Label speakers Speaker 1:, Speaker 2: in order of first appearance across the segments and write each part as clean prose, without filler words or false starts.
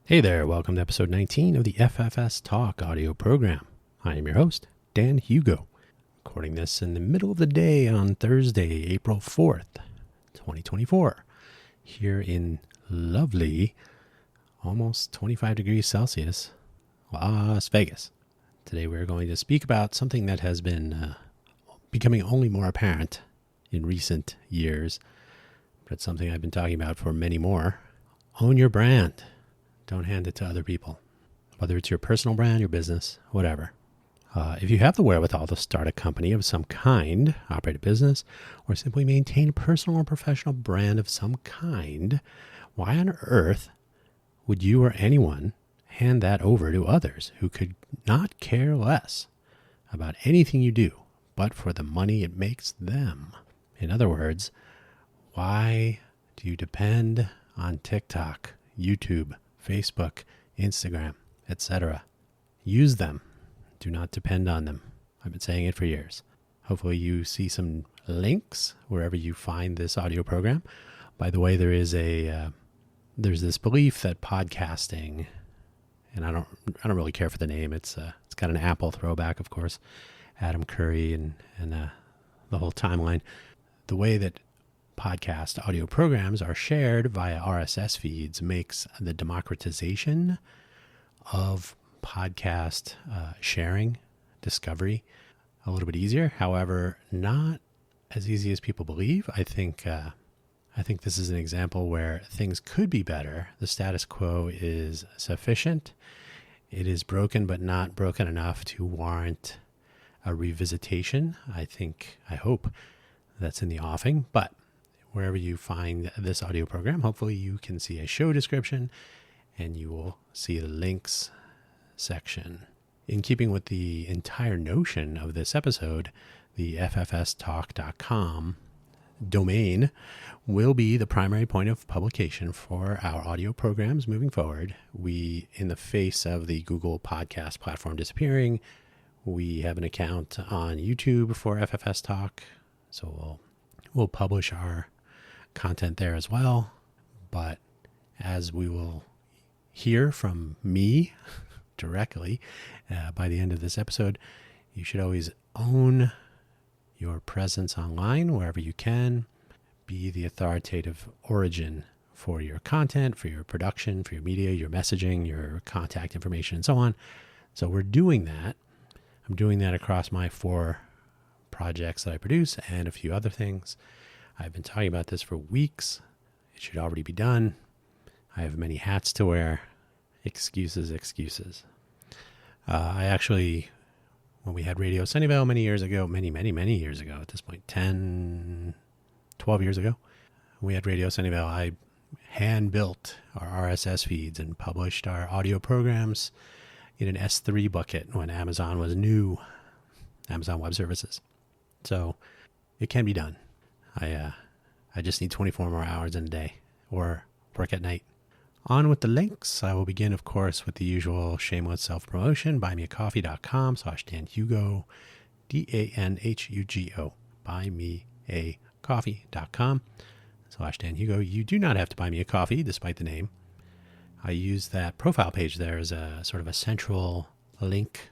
Speaker 1: Hey there, welcome to episode 19 of the FFS Talk audio program. I am your host, Dan Hugo, recording this in the middle of the day on Thursday, April 4th, 2024, here in lovely, almost 25 degrees Celsius, Las Vegas. Today we're going to speak about something that has been becoming only more apparent in recent years, but it's something I've been talking about for many more. Own your brand. Don't hand it to other people, whether it's your personal brand, your business, whatever. If you have the wherewithal to start a company of some kind, operate a business, or simply maintain a personal or professional brand of some kind, why on earth would you or anyone hand that over to others who could not care less about anything you do, but for the money it makes them? In other words, why do you depend on TikTok, YouTube, Facebook, Instagram, etc.? Use them. Do not depend on them. I've been saying it for years. Hopefully you see some links wherever you find this audio program. By the way, there's this belief that podcasting, and I don't really care for the name. It's got an Apple throwback, of course, Adam Curry and the whole timeline. The way that podcast audio programs are shared via RSS feeds makes the democratization of podcast sharing, discovery, a little bit easier. However, not as easy as people believe. I think this is an example where things could be better. The status quo is sufficient. It is broken, but not broken enough to warrant a revisitation. I hope that's in the offing, but wherever you find this audio program, hopefully you can see a show description and you will see the links section. In keeping with the entire notion of this episode, the ffstalk.com domain will be the primary point of publication for our audio programs moving forward. We, in the face of the Google podcast platform disappearing, we have an account on YouTube for FFS Talk, so we'll publish our content there as well. But as we will hear from me directly by the end of this episode, you should always own your presence online wherever you can. Be the authoritative origin for your content, for your production, for your media, your messaging, your contact information, and so on. So we're doing that. I'm doing that across my 4 projects that I produce and a few other things. I've been talking about this for weeks. It should already be done. I have many hats to wear. Excuses. I actually, when we had Radio Sunnyvale many years ago, many years ago at this point, 10, 12 years ago, we had Radio Sunnyvale. I hand-built our RSS feeds and published our audio programs in an S3 bucket when Amazon was new, Amazon Web Services. So it can be done. I just need 24 more hours in a day or work at night. On with the links. I will begin, of course, with the usual shameless self-promotion, buymeacoffee.com/DanHugo, DANHUGO, buymeacoffee.com/DanHugo. You do not have to buy me a coffee, despite the name. I use that profile page there as a sort of a central link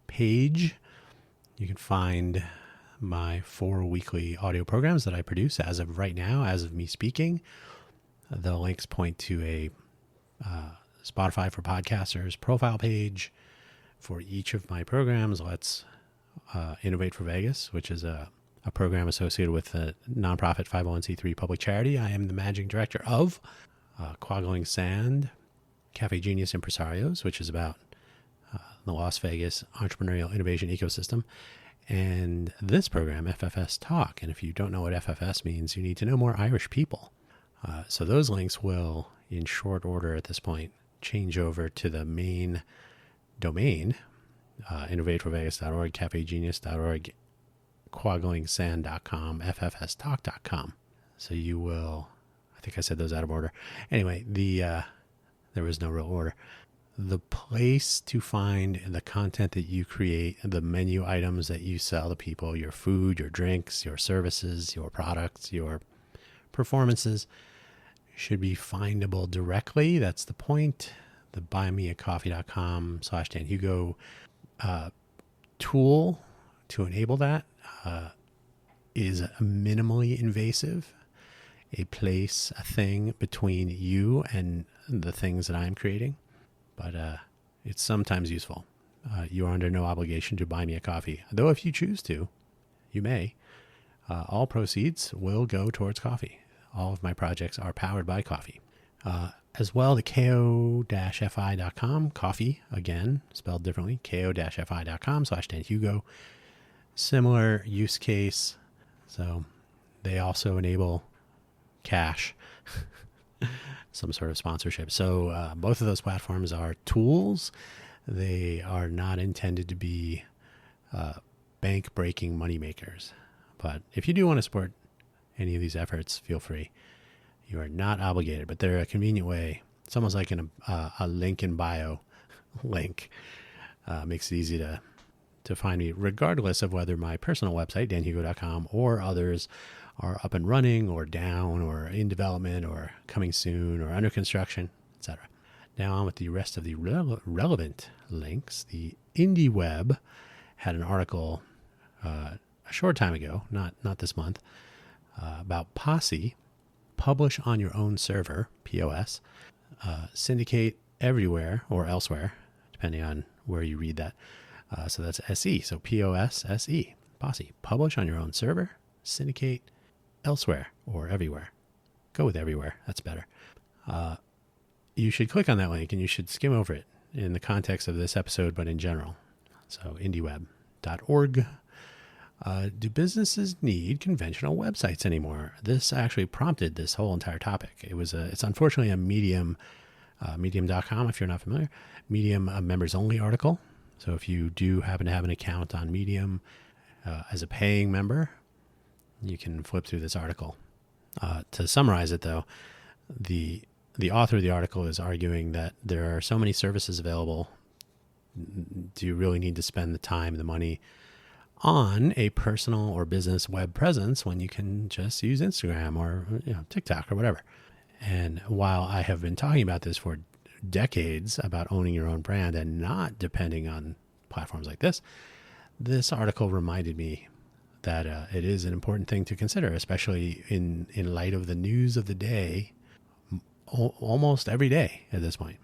Speaker 1: page. You can find my 4 weekly audio programs that I produce as of right now, as of me speaking. The links point to a Spotify for Podcasters profile page for each of my programs. Let's Innovate for Vegas, which is a program associated with a nonprofit 501c3 public charity I am the managing director of. Quaggling Sand, Cafe Genius Impresarios, which is about the Las Vegas entrepreneurial innovation ecosystem. And this program, FFS Talk. And if you don't know what FFS means, you need to know more Irish people. So those links will, in short order at this point, change over to the main domain, innovateforvegas.org, cafegenius.org, quagglingsand.com, ffstalk.com. So you will, I think I said those out of order. Anyway, there was no real order. The place to find the content that you create, the menu items that you sell to people, your food, your drinks, your services, your products, your performances, should be findable directly. That's the point. the buymeacoffee.com/DanHugo tool to enable that is minimally invasive, a place, a thing between you and the things that I'm creating. But it's sometimes useful. You are under no obligation to buy me a coffee, though if you choose to, you may. All proceeds will go towards coffee. All of my projects are powered by coffee. As well, the ko-fi.com, coffee, again, spelled differently, ko-fi.com/DanHugo. Similar use case. So they also enable cash, some sort of sponsorship. So both of those platforms are tools. They are not intended to be bank-breaking moneymakers. But if you do want to support any of these efforts, feel free. You are not obligated, but they're a convenient way. It's almost like a link in bio link. Makes it easy to find me, regardless of whether my personal website, danhugo.com, or others are up and running or down or in development or coming soon or under construction, etc. Now on with the rest of the relevant links. The IndieWeb had an article a short time ago, not this month, about Posse, publish on your own server, POS, syndicate everywhere or elsewhere, depending on where you read that. So that's SE, so POS, SE, Posse, publish on your own server, syndicate elsewhere or everywhere. Go with everywhere, that's better. You should click on that link and you should skim over it in the context of this episode, but in general. So indieweb.org. Do businesses need conventional websites anymore? This actually prompted this whole entire topic. It's unfortunately a Medium, medium.com, if you're not familiar, Medium members only article. So if you do happen to have an account on Medium as a paying member, you can flip through this article. To summarize it though, the author of the article is arguing that there are so many services available. Do you really need to spend the time and the money on a personal or business web presence when you can just use Instagram or TikTok or whatever? And while I have been talking about this for decades about owning your own brand and not depending on platforms like this article reminded me that it is an important thing to consider, especially in light of the news of the day, almost every day at this point.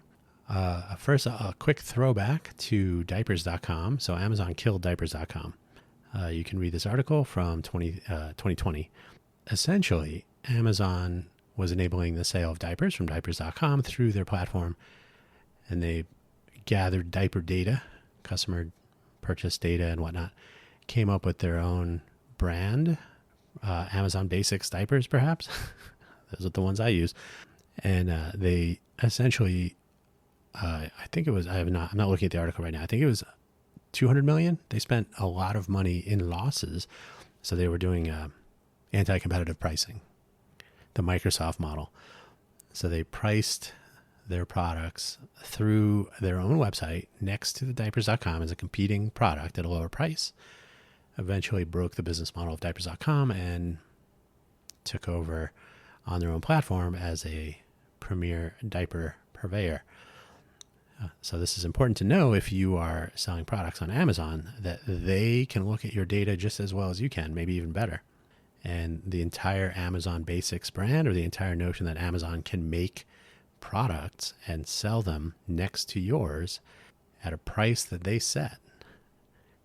Speaker 1: First, a quick throwback to diapers.com. So Amazon killed diapers.com. You can read this article from 2020. Essentially, Amazon was enabling the sale of diapers from diapers.com through their platform, and they gathered diaper data, customer purchase data and whatnot, came up with their own brand, Amazon Basics diapers, perhaps. Those are the ones I use. And they essentially, I think it was, I'm not looking at the article right now. I think it was $200 million. They spent a lot of money in losses. So they were doing anti-competitive pricing, the Microsoft model. So they priced their products through their own website next to the diapers.com as a competing product at a lower price. Eventually broke the business model of diapers.com and took over on their own platform as a premier diaper purveyor. So this is important to know if you are selling products on Amazon, that they can look at your data just as well as you can, maybe even better. And the entire Amazon Basics brand, or the entire notion that Amazon can make products and sell them next to yours at a price that they set,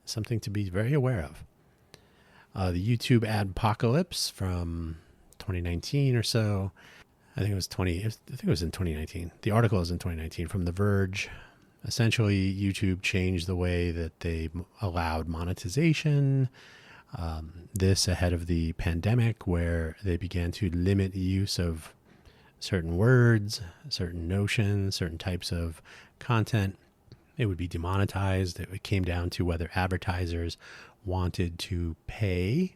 Speaker 1: something to be very aware of. The YouTube adpocalypse from 2019 or so. I think it was in 2019. The article is in 2019 from The Verge. Essentially, YouTube changed the way that they allowed monetization. This ahead of the pandemic, where they began to limit the use of certain words, certain notions, certain types of content. It would be demonetized. It came down to whether advertisers wanted to pay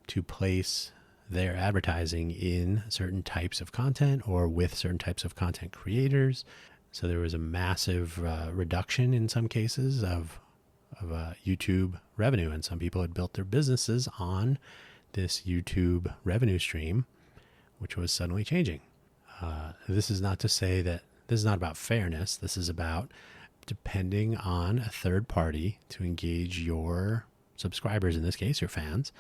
Speaker 1: to place their advertising in certain types of content or with certain types of content creators. So there was a massive reduction in some cases of YouTube revenue, and some people had built their businesses on this YouTube revenue stream, which was suddenly changing. This is not to say that this is not about fairness. This is about depending on a third party to engage your subscribers, in this case, your fans.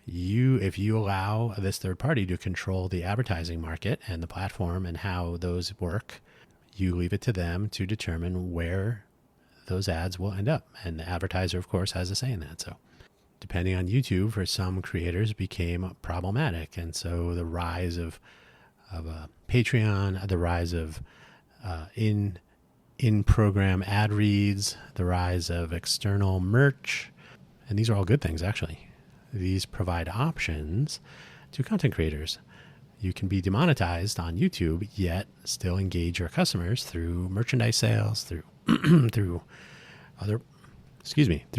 Speaker 1: If you allow this third party to control the advertising market and the platform and how those work, you leave it to them to determine where those ads will end up. And the advertiser, of course, has a say in that. So depending on YouTube, for some creators became problematic. And so the rise of Patreon, the rise of in-program ad reads, the rise of external merch, and these are all good things, actually. These provide options to content creators. You can be demonetized on YouTube, yet still engage your customers through merchandise sales, through through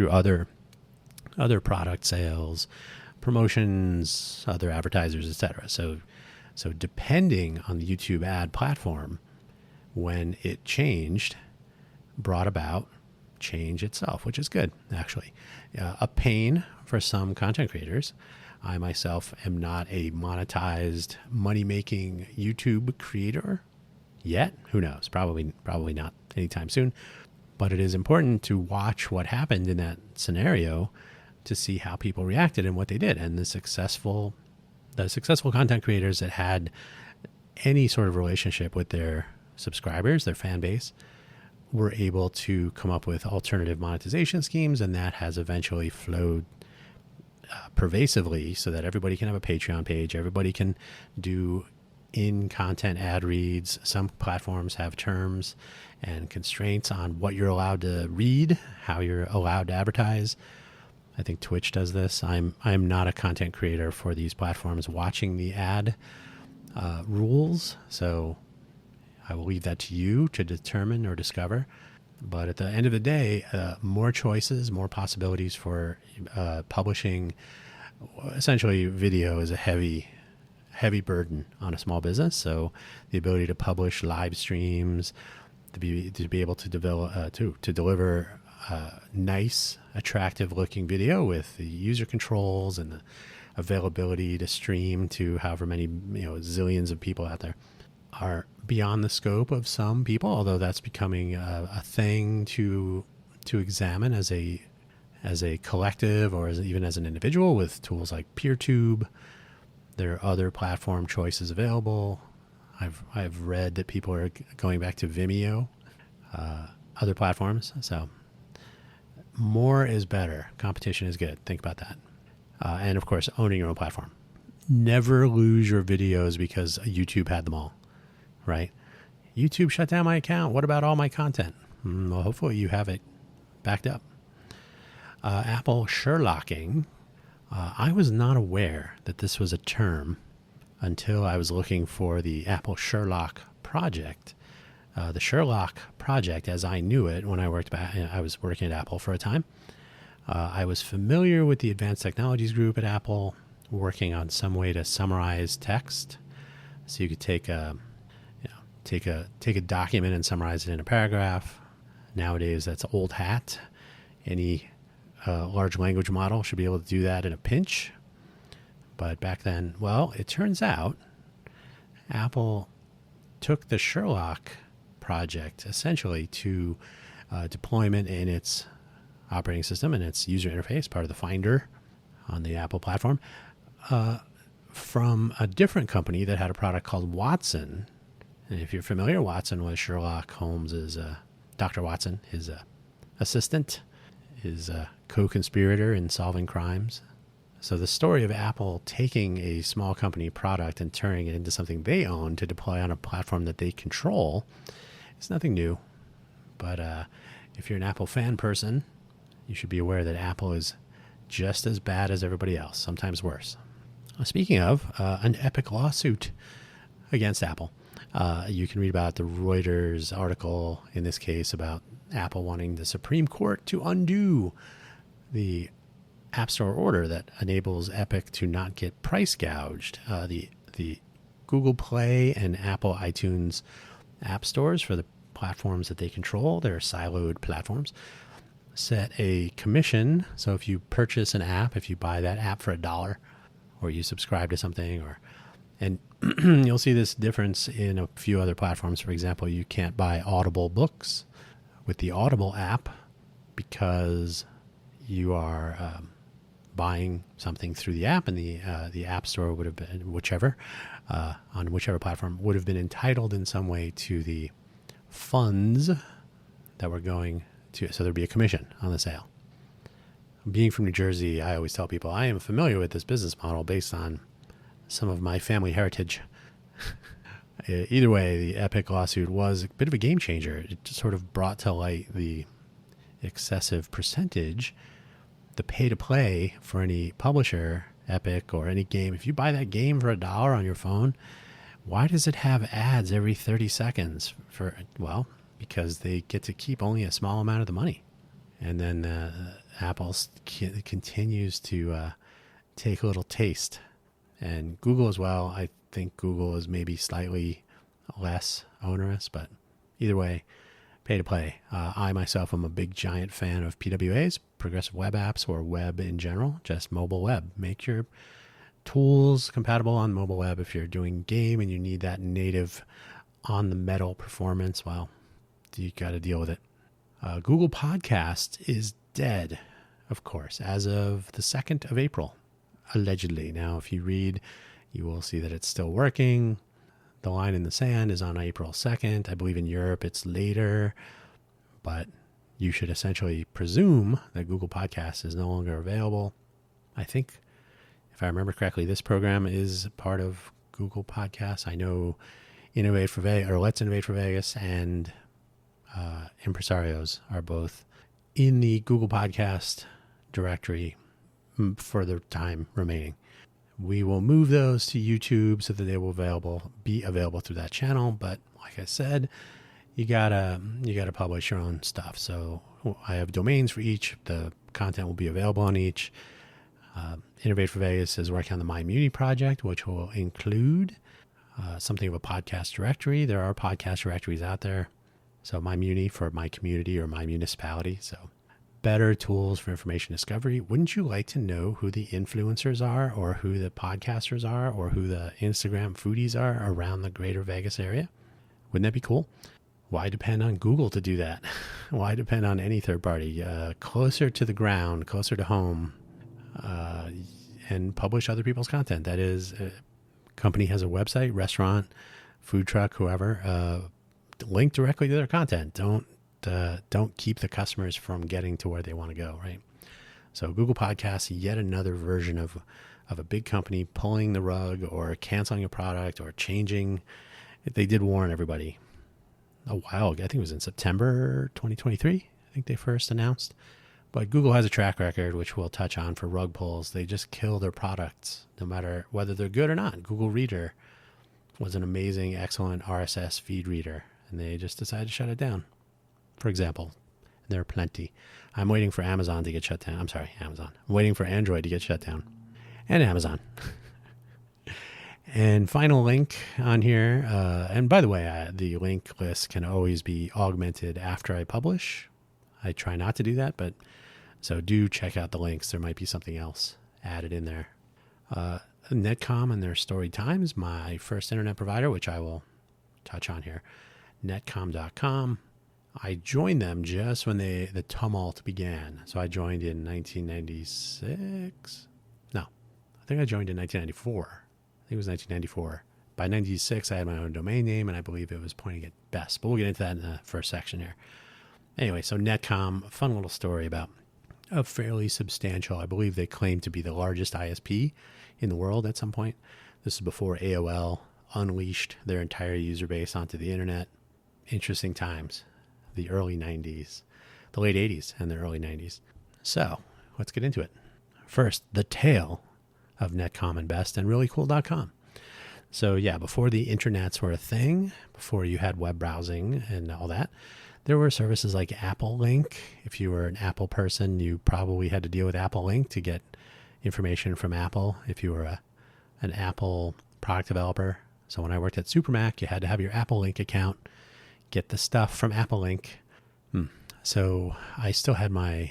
Speaker 1: other product sales, promotions, other advertisers, etc. So depending on the YouTube ad platform, when it changed, brought about change itself, which is good, actually. A pain for some content creators. I myself am not a monetized, money-making YouTube creator yet. Who knows? Probably not anytime soon. But it is important to watch what happened in that scenario to see how people reacted and what they did. And the successful content creators that had any sort of relationship with their subscribers, their fan base, were able to come up with alternative monetization schemes, and that has eventually flowed pervasively so that everybody can have a Patreon page, everybody can do in-content ad reads. Some platforms have terms and constraints on what you're allowed to read, how you're allowed to advertise. I think Twitch does this. I'm not a content creator for these platforms watching the ad rules, so I will leave that to you to determine or discover. But at the end of the day, more choices, more possibilities for publishing. Essentially, video is a heavy burden on a small business. So the ability to publish live streams, to be able to develop to deliver nice, attractive-looking video with the user controls and the availability to stream to however many zillions of people out there, are beyond the scope of some people, although that's becoming a thing to examine as a collective or even as an individual with tools like PeerTube. There are other platform choices available. I've read that people are going back to Vimeo, other platforms. So more is better. Competition is good. Think about that. And of course, owning your own platform. Never lose your videos because YouTube had them all. Right? YouTube shut down my account. What about all my content? Well, hopefully you have it backed up. Apple Sherlocking. I was not aware that this was a term until I was looking for the Apple Sherlock project. The Sherlock project, as I knew it when I was working at Apple for a time. I was familiar with the Advanced Technologies group at Apple, working on some way to summarize text. So you could take a document and summarize it in a paragraph. Nowadays, that's old hat. Any large language model should be able to do that in a pinch. But back then, well, it turns out Apple took the Sherlock project essentially to deployment in its operating system and its user interface, part of the Finder on the Apple platform, from a different company that had a product called Watson. And if you're familiar, Watson was Sherlock Holmes's Dr. Watson, his assistant, his co-conspirator in solving crimes. So the story of Apple taking a small company product and turning it into something they own to deploy on a platform that they control is nothing new. But if you're an Apple fan person, you should be aware that Apple is just as bad as everybody else, sometimes worse. Speaking of, an epic lawsuit against Apple. You can read about the Reuters article, in this case, about Apple wanting the Supreme Court to undo the App Store order that enables Epic to not get price gouged. The Google Play and Apple iTunes app stores for the platforms that they control, they're siloed platforms, set a commission. So if you purchase an app, if you buy that app for $1, or you subscribe to something, or And you'll see this difference in a few other platforms. For example, you can't buy Audible books with the Audible app because you are buying something through the app, and the app store would have been on whichever platform would have been entitled in some way to the funds that were going to. So there'd be a commission on the sale. Being from New Jersey, I always tell people I am familiar with this business model based on some of my family heritage. Either way, the Epic lawsuit was a bit of a game changer. It just sort of brought to light the excessive percentage, the pay to play for any publisher, Epic or any game. If you buy that game for $1 on your phone, why does it have ads every 30 seconds? Well, because they get to keep only a small amount of the money. And then Apple continues to take a little taste. And Google as well. I think Google is maybe slightly less onerous, but either way, pay to play. I myself am a big giant fan of PWAs, progressive web apps, or web in general, just mobile web. Make your tools compatible on mobile web. If you're doing game and you need that native on the metal performance, well, you got to deal with it. Google Podcast is dead, of course, as of the 2nd of April. Allegedly. Now, if you read, you will see that it's still working. The line in the sand is on April 2nd. I believe in Europe it's later, but you should essentially presume that Google Podcasts is no longer available. I think, if I remember correctly, this program is part of Google Podcasts. I know Let's Innovate for Vegas and Impresarios are both in the Google Podcast directory for the time remaining. We will move those to YouTube so that they will be available through that channel. But like I said, you gotta publish your own stuff. So I have domains for each. The content will be available on each. Innovate for Vegas is working on the MyMuni project, which will include something of a podcast directory. There are podcast directories out there. So MyMuni for my community or my municipality. So better tools for information discovery. Wouldn't you like to know who the influencers are, or who the podcasters are, or who the Instagram foodies are around the greater Vegas area? Wouldn't that be cool? Why depend on Google to do that? Why depend on any third party? Closer to the ground, closer to home, and publish other people's content. That is, company has a website, restaurant, food truck, whoever, link directly to their content. Don't keep the customers from getting to where they want to go, right? So Google Podcasts, yet another version of a big company pulling the rug or canceling a product or changing. They did warn everybody a while ago. I think it was in September 2023. I think they first announced. But Google has a track record, which we'll touch on, for rug pulls. They just kill their products, no matter whether they're good or not. Google Reader was an amazing, excellent RSS feed reader, and they just decided to shut it down. For example, there are plenty. I'm waiting for Amazon to get shut down. I'm sorry, Amazon. I'm waiting for Android to get shut down. And Amazon. And final link on here. And by the way, the link list can always be augmented after I publish. I try not to do that, but so do check out the links. There might be something else added in there. Netcom and their Story Times, my first internet provider, which I will touch on here. Netcom.com. I joined them just when the tumult began. So I joined in 1996. No, I think I joined in 1994. I think it was 1994. By 96, I had my own domain name, and I believe it was pointing at best. But we'll get into that in the first section here. Anyway, so Netcom, a fun little story about a fairly substantial, I believe they claim to be the largest ISP in the world at some point. This is before AOL unleashed their entire user base onto the internet. Interesting times. The early 90s, the late 80s and the early 90s. So let's get into it. First, the tale of Netcom and Best and reallycool.com. So yeah, before the internets were a thing, before you had web browsing and all that, there were services like Apple Link. If you were an Apple person, you probably had to deal with Apple Link to get information from Apple. If you were an Apple product developer. So when I worked at Supermac, you had to have your Apple Link account, get the stuff from Apple Link. So I still had my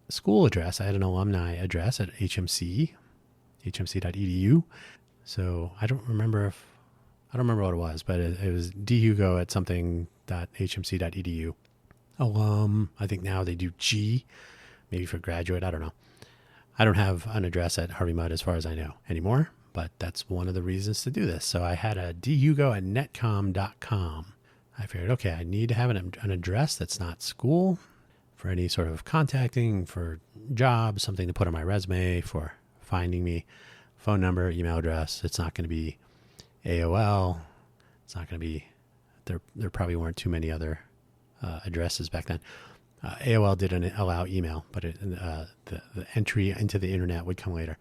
Speaker 1: school address. I had an alumni address at HMC, hmc.edu. So I don't remember what it was, but it was dhugo at something.hmc.edu. Alum, I think now they do G, maybe for graduate, I don't know. I don't have an address at Harvey Mudd as far as I know anymore, but that's one of the reasons to do this. So I had a dhugo@netcom.com. I figured, okay, I need to have an address that's not school for any sort of contacting, for jobs, something to put on my resume, for finding me, phone number, email address. It's not going to be AOL. It's not going to be, there probably weren't too many other addresses back then. AOL didn't allow email, but the entry into the internet would come later.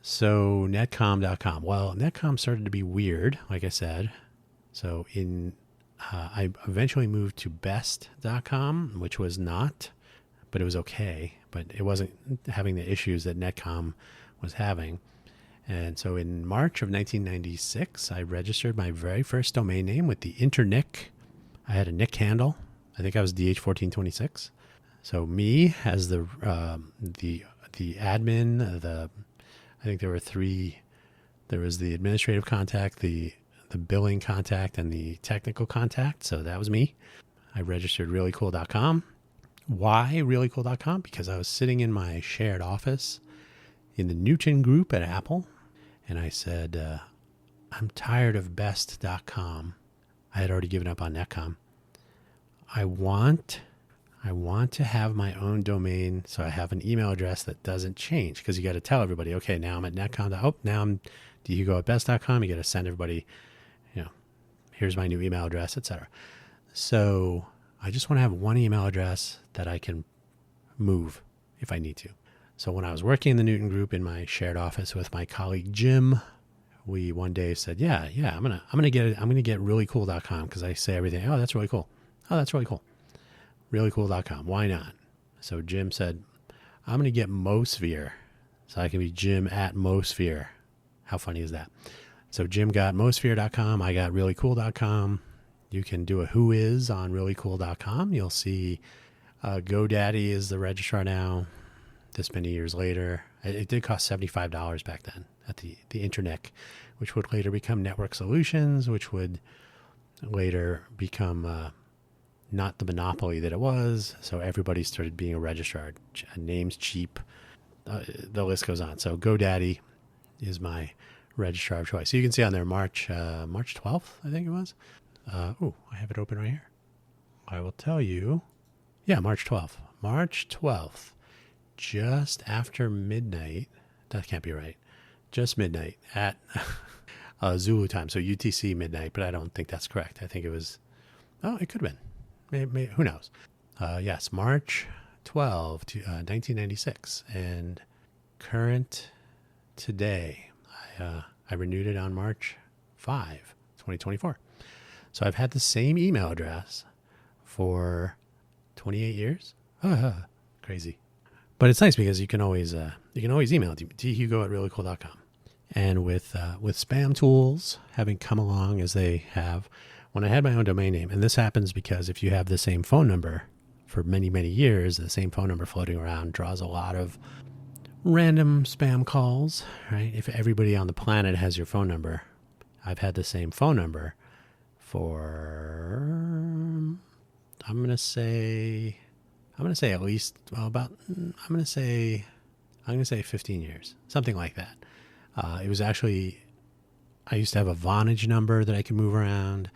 Speaker 1: So netcom.com. Well, netcom started to be weird, like I said. So I eventually moved to best.com, which was not, but it was okay. But it wasn't having the issues that netcom was having. And so in March of 1996, I registered my very first domain name with the internick. I had a nick handle. I think I was DH1426. So me as the admin, I think there were three. There was the administrative contact, the billing contact, and the technical contact. So that was me. I registered reallycool.com. Why reallycool.com? Because I was sitting in my shared office in the Newton group at Apple, and I said, I'm tired of best.com. I had already given up on netcom. I want to have my own domain, so I have an email address that doesn't change, because you got to tell everybody, okay, now I'm at netcom. Oh, now I'm dhugo at best.com. You got to send everybody, here's my new email address, etc. So I just want to have one email address that I can move if I need to. So when I was working in the Newton group in my shared office with my colleague Jim, we one day said, yeah, I'm gonna get reallycool.com, because I say everything. Oh, that's really cool. Oh, that's really cool. Reallycool.com. Why not? So Jim said, I'm going to get Mosphere. So I can be Jim at Mosphere. How funny is that? So Jim got Mosphere.com. I got reallycool.com. You can do a whois on reallycool.com. You'll see GoDaddy is the registrar now. This many years later. It did cost $75 back then at the internet, which would later become Network Solutions, which would later become not the monopoly that it was. So everybody started being a registrar. Names cheap. The list goes on. So GoDaddy is my registrar of choice. So you can see on there March 12th, I think it was. I have it open right here. I will tell you. Yeah, March 12th. March 12th. Just after midnight. That can't be right. Just midnight at Zulu time. So UTC midnight, but I don't think that's correct. I think it was, it could have been. Maybe, who knows? Yes, March 12, 1996. And current today, I renewed it on March 5, 2024. So I've had the same email address for 28 years. Crazy. But it's nice because you can always email dhugo@reallycool.com. And with spam tools having come along as they have, when I had my own domain name, and this happens because if you have the same phone number for many, many years, the same phone number floating around draws a lot of random spam calls, right? If everybody on the planet has your phone number, I've had the same phone number for, I'm going to say at least, I'm going to say 15 years, something like that. It was actually, I used to have a Vonage number that I could move around.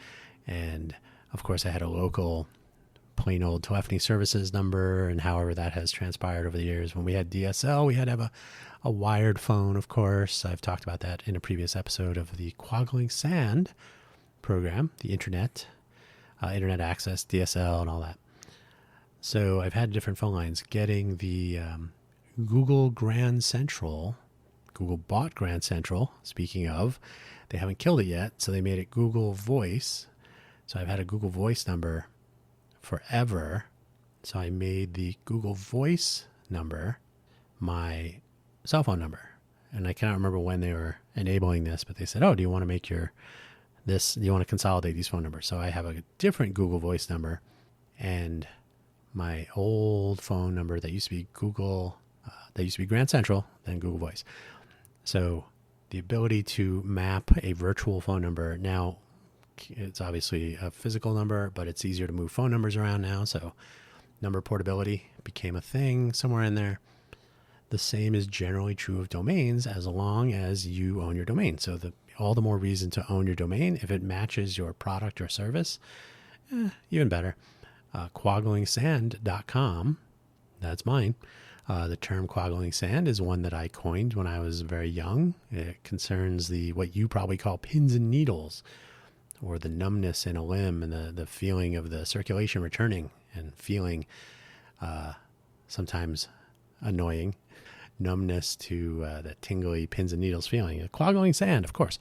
Speaker 1: And of course I had a local plain old telephony services number, and however that has transpired over the years. When we had DSL, we had to have a wired phone, of course. I've talked about that in a previous episode of the Quaggling Sand program, the internet access, DSL and all that. So I've had different phone lines. Getting the Google bought Grand Central. Speaking of, they haven't killed it yet, so they made it Google Voice. So I've had a Google Voice number forever. So I made the Google Voice number my cell phone number. And I cannot remember when they were enabling this, but they said, do you want to make do you want to consolidate these phone numbers? So I have a different Google Voice number, and my old phone number that used to be Grand Central, then Google Voice. So the ability to map a virtual phone number. Now, it's obviously a physical number, but it's easier to move phone numbers around now. So number portability became a thing somewhere in there. The same is generally true of domains as long as you own your domain. So all the more reason to own your domain. If it matches your product or service, even better. Quaglingsand.com, that's mine. The term quaggling sand is one that I coined when I was very young. It concerns what you probably call pins and needles, or the numbness in a limb and the feeling of the circulation returning and feeling sometimes annoying numbness to that tingly pins and needles feeling. Quaggling sand, of course.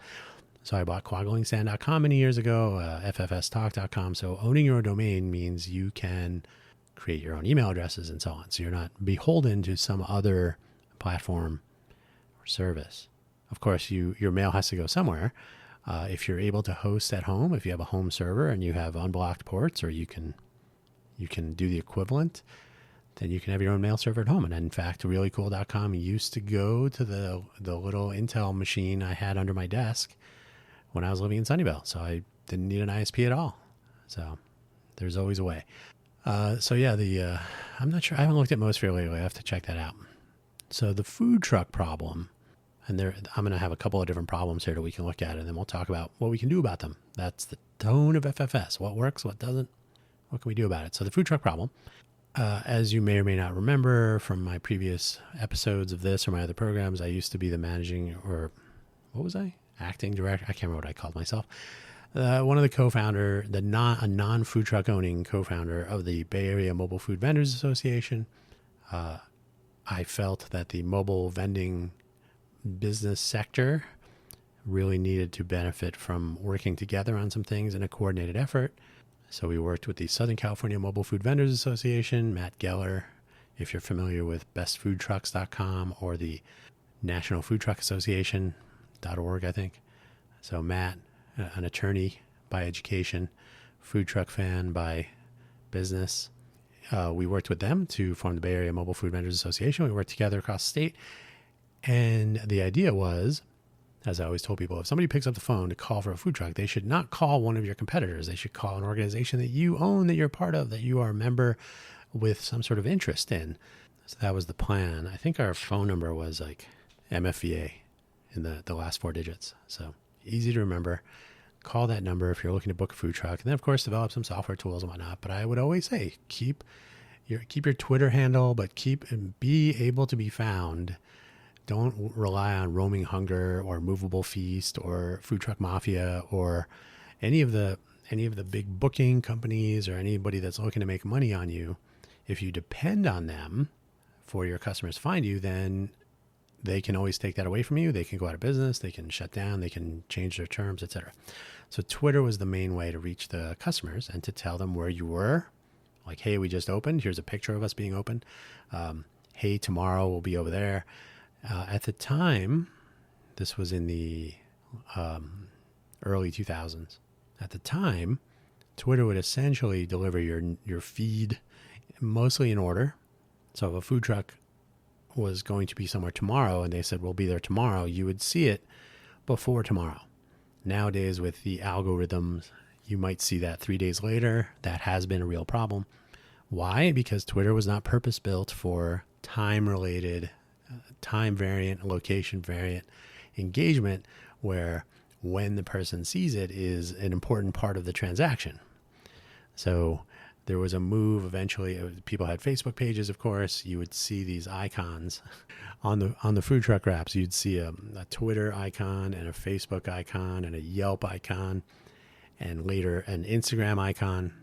Speaker 1: So I bought quaglingsand.com many years ago, ffstalk.com. So owning your domain means you can create your own email addresses and so on. So you're not beholden to some other platform or service. Of course, your mail has to go somewhere. If you're able to host at home, if you have a home server and you have unblocked ports, or you can do the equivalent, then you can have your own mail server at home. And in fact, reallycool.com used to go to the little Intel machine I had under my desk when I was living in Sunnyvale. So I didn't need an ISP at all. So there's always a way. I'm not sure. I haven't looked at Mosphere lately. I have to check that out. So the food truck problem, and I'm going to have a couple of different problems here that we can look at, and then we'll talk about what we can do about them. That's the tone of FFS. What works, what doesn't, what can we do about it? So the food truck problem, as you may or may not remember from my previous episodes of this or my other programs, I used to be the acting director. I can't remember what I called myself. One of the co-founder, a non-food truck owning co-founder of the Bay Area Mobile Food Vendors Association. I felt that the mobile vending business sector really needed to benefit from working together on some things in a coordinated effort. So we worked with the Southern California Mobile Food Vendors Association, Matt Geller, if you're familiar with bestfoodtrucks.com, or the National Food Truck Association.org, I think. So Matt, an attorney by education, food truck fan by business. We worked with them to form the Bay Area Mobile Food Vendors Association. We worked together across the state. And the idea was, as I always told people, if somebody picks up the phone to call for a food truck, they should not call one of your competitors. They should call an organization that you own, that you're part of, that you are a member with some sort of interest in. So that was the plan. I think our phone number was like MFVA in the last 4 digits. So easy to remember. Call that number if you're looking to book a food truck. And then, of course, develop some software tools and whatnot. But I would always say, keep your Twitter handle, but be able to be found. Don't rely on Roaming Hunger or Movable Feast or Food Truck Mafia or any of the big booking companies or anybody that's looking to make money on you. If you depend on them for your customers to find you, then they can always take that away from you. They can go out of business. They can shut down. They can change their terms, etc. So Twitter was the main way to reach the customers and to tell them where you were. Like, hey, we just opened. Here's a picture of us being open. Hey, tomorrow we'll be over there. At the time, this was in the early 2000s. At the time, Twitter would essentially deliver your feed mostly in order. So if a food truck was going to be somewhere tomorrow and they said, we'll be there tomorrow, you would see it before tomorrow. Nowadays, with the algorithms, you might see that 3 days later. That has been a real problem. Why? Because Twitter was not purpose-built for time-related, time variant, location variant engagement, where when the person sees it is an important part of the transaction. So there was a move eventually. People had Facebook pages, of course. You would see these icons on the food truck wraps. You'd see a Twitter icon and a Facebook icon and a Yelp icon, and later an Instagram icon.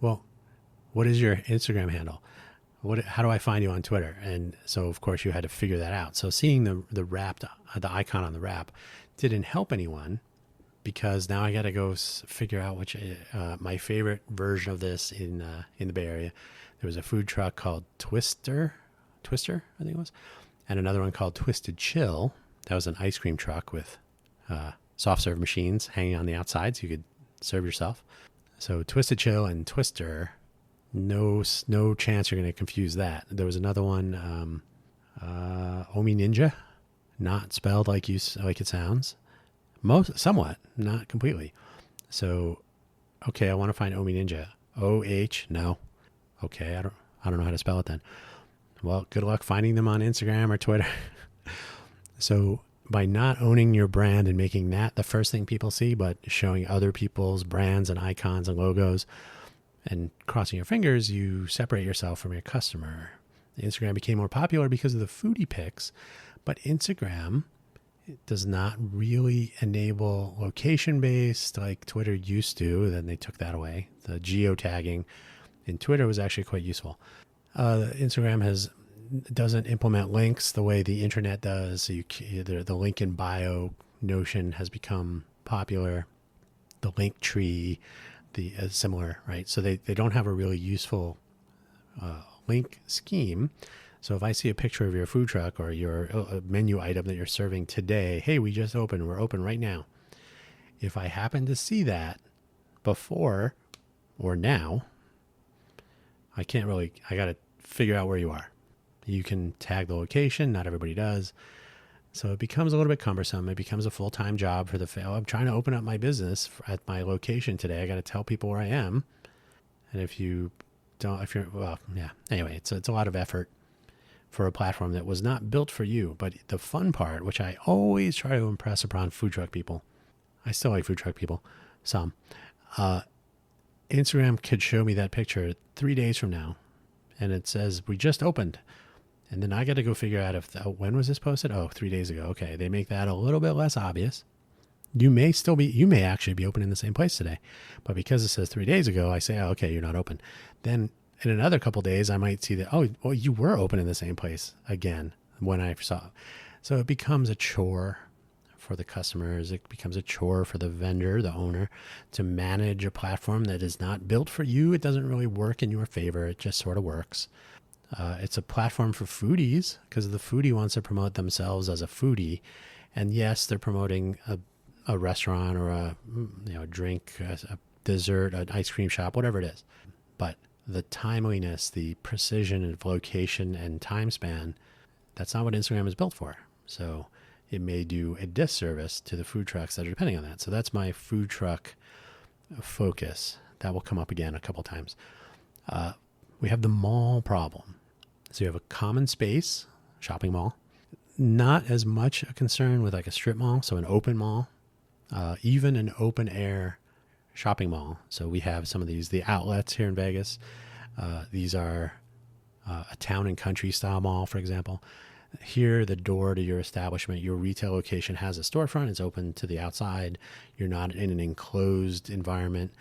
Speaker 1: Well, what is your Instagram handle? How do I find you on Twitter? And so, of course, you had to figure that out. So seeing the icon on the wrap didn't help anyone, because now I got to go figure out which my favorite version of this in the Bay Area. There was a food truck called Twister, I think it was, and another one called Twisted Chill. That was an ice cream truck with soft serve machines hanging on the outside, so you could serve yourself. So Twisted Chill and Twister. No chance you're going to confuse that. There was another one, Omi Ninja. not spelled like it sounds. Somewhat, not completely. So, okay, I want to find Omi Ninja. OH, no. Okay, I don't know how to spell it then. Well, good luck finding them on Instagram or Twitter. So by not owning your brand and making that the first thing people see, but showing other people's brands and icons and logos and crossing your fingers, you separate yourself from your customer. Instagram became more popular because of the foodie pics, but Instagram does not really enable location-based like Twitter used to. Then they took that away. The geotagging in Twitter was actually quite useful. Instagram doesn't implement links the way the internet does. So the link in bio notion has become popular. The link tree, similar, right? So they don't have a really useful link scheme. So if I see a picture of your food truck or your menu item that you're serving today, hey, we just opened, we're open right now. If I happen to see that before or now, I got to figure out where you are. You can tag the location. Not everybody does. So it becomes a little bit cumbersome. It becomes a full-time job for I'm trying to open up my business at my location today. I got to tell people where I am. And anyway, it's a lot of effort for a platform that was not built for you. But the fun part, which I always try to impress upon food truck people, I still like food truck people, some, Instagram could show me that picture 3 days from now, and it says, we just opened. And then I got to go figure out when was this posted? 3 days ago. Okay, they make that a little bit less obvious. You may actually be open in the same place today. But because it says 3 days ago, I say, okay, you're not open. Then in another couple of days, I might see that, you were open in the same place again when I saw it. So it becomes a chore for the customers. It becomes a chore for the vendor, the owner, to manage a platform that is not built for you. It doesn't really work in your favor. It just sort of works. It's a platform for foodies because the foodie wants to promote themselves as a foodie. And yes, they're promoting a restaurant or a drink, a dessert, an ice cream shop, whatever it is. But the timeliness, the precision of location and time span, that's not what Instagram is built for. So it may do a disservice to the food trucks that are depending on that. So that's my food truck focus. That will come up again a couple times. We have the mall problem. So you have a common space, shopping mall, not as much a concern with like a strip mall, so an open mall, even an open air shopping mall. So we have some of the outlets here in Vegas. These are a town and country style mall, for example. Here, the door to your establishment, your retail location has a storefront. It's open to the outside. You're not in an enclosed environment.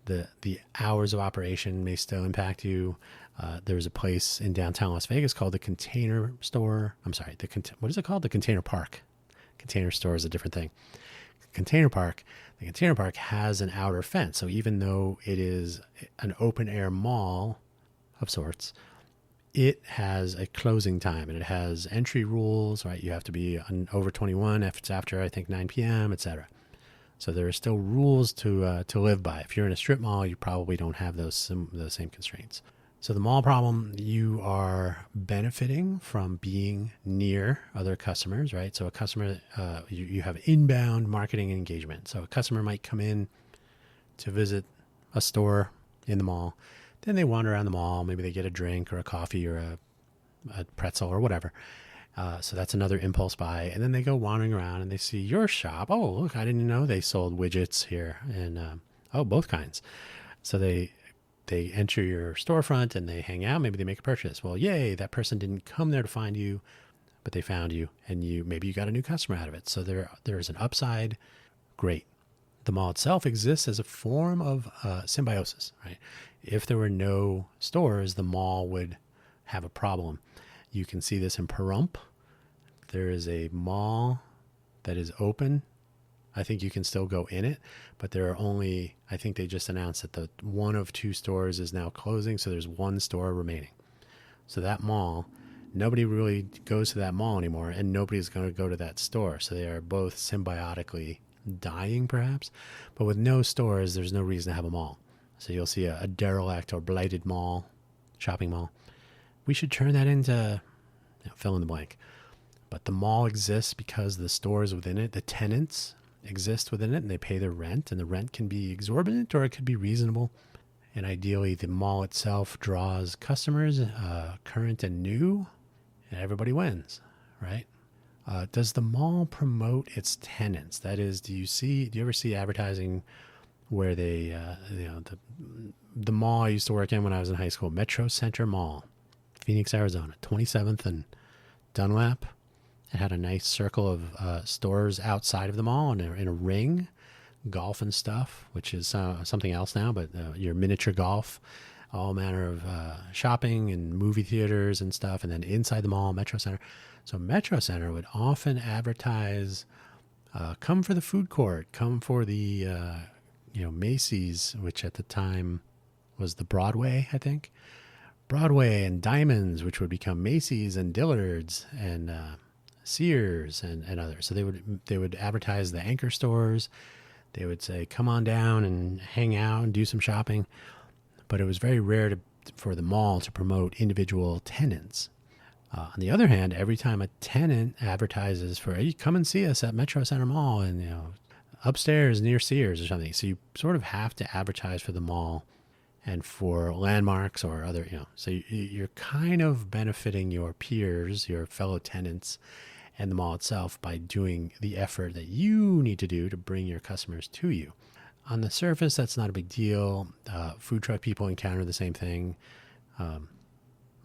Speaker 1: The hours of operation may still impact you. There's a place in downtown Las Vegas called the Container Store. I'm sorry, what is it called? The Container Park. Container Store is a different thing. The Container Park has an outer fence. So even though it is an open air mall of sorts, it has a closing time and it has entry rules, right? You have to be over 21 if it's after, I think, 9 p.m., etc. So there are still rules to live by. If you're in a strip mall, you probably don't have those same constraints. So the mall problem, you are benefiting from being near other customers, right? So a customer, you have inbound marketing and engagement. So a customer might come in to visit a store in the mall. Then they wander around the mall. Maybe they get a drink or a coffee or a pretzel or whatever. So that's another impulse buy. And then they go wandering around and they see your shop. Oh, look, I didn't know they sold widgets here. And, both kinds. So they enter your storefront and they hang out. Maybe they make a purchase. Well, yay, that person didn't come there to find you, but they found you and maybe you got a new customer out of it. So there is an upside. Great. The mall itself exists as a form of symbiosis, right? If there were no stores, the mall would have a problem. You can see this in Pahrump. There is a mall that is open. I think you can still go in it, but there are I think they just announced that the one of two stores is now closing, so there's one store remaining. So that mall, nobody really goes to that mall anymore, and nobody's going to go to that store. So they are both symbiotically dying, perhaps. But with no stores, there's no reason to have a mall. So you'll see a derelict or blighted mall, shopping mall. We should turn that into fill in the blank. But the mall exists because the stores within it, the tenants exist within it, and they pay their rent, and the rent can be exorbitant or it could be reasonable. And ideally, the mall itself draws customers, current and new, and everybody wins, right? Does the mall promote its tenants? That is, do you ever see advertising where they, the mall I used to work in when I was in high school, Metro Center Mall, Phoenix, Arizona, 27th and Dunlap. It had a nice circle of stores outside of the mall in a ring, golf and stuff, which is something else now, but your miniature golf, all manner of shopping and movie theaters and stuff. And then inside the mall, Metro Center. So Metro Center would often advertise, come for the food court, come for the, Macy's, which at the time was the Broadway, I think. Broadway and Diamonds, which would become Macy's and Dillard's and Sears and others. So they would advertise the anchor stores. They would say, come on down and hang out and do some shopping. But it was very rare for the mall to promote individual tenants. On the other hand, every time a tenant advertises for, hey, come and see us at Metro Center Mall and, upstairs near Sears or something. So you sort of have to advertise for the mall and for landmarks or other, so you're kind of benefiting your peers, your fellow tenants, and the mall itself by doing the effort that you need to do to bring your customers to you. On the surface, that's not a big deal. Food truck people encounter the same thing.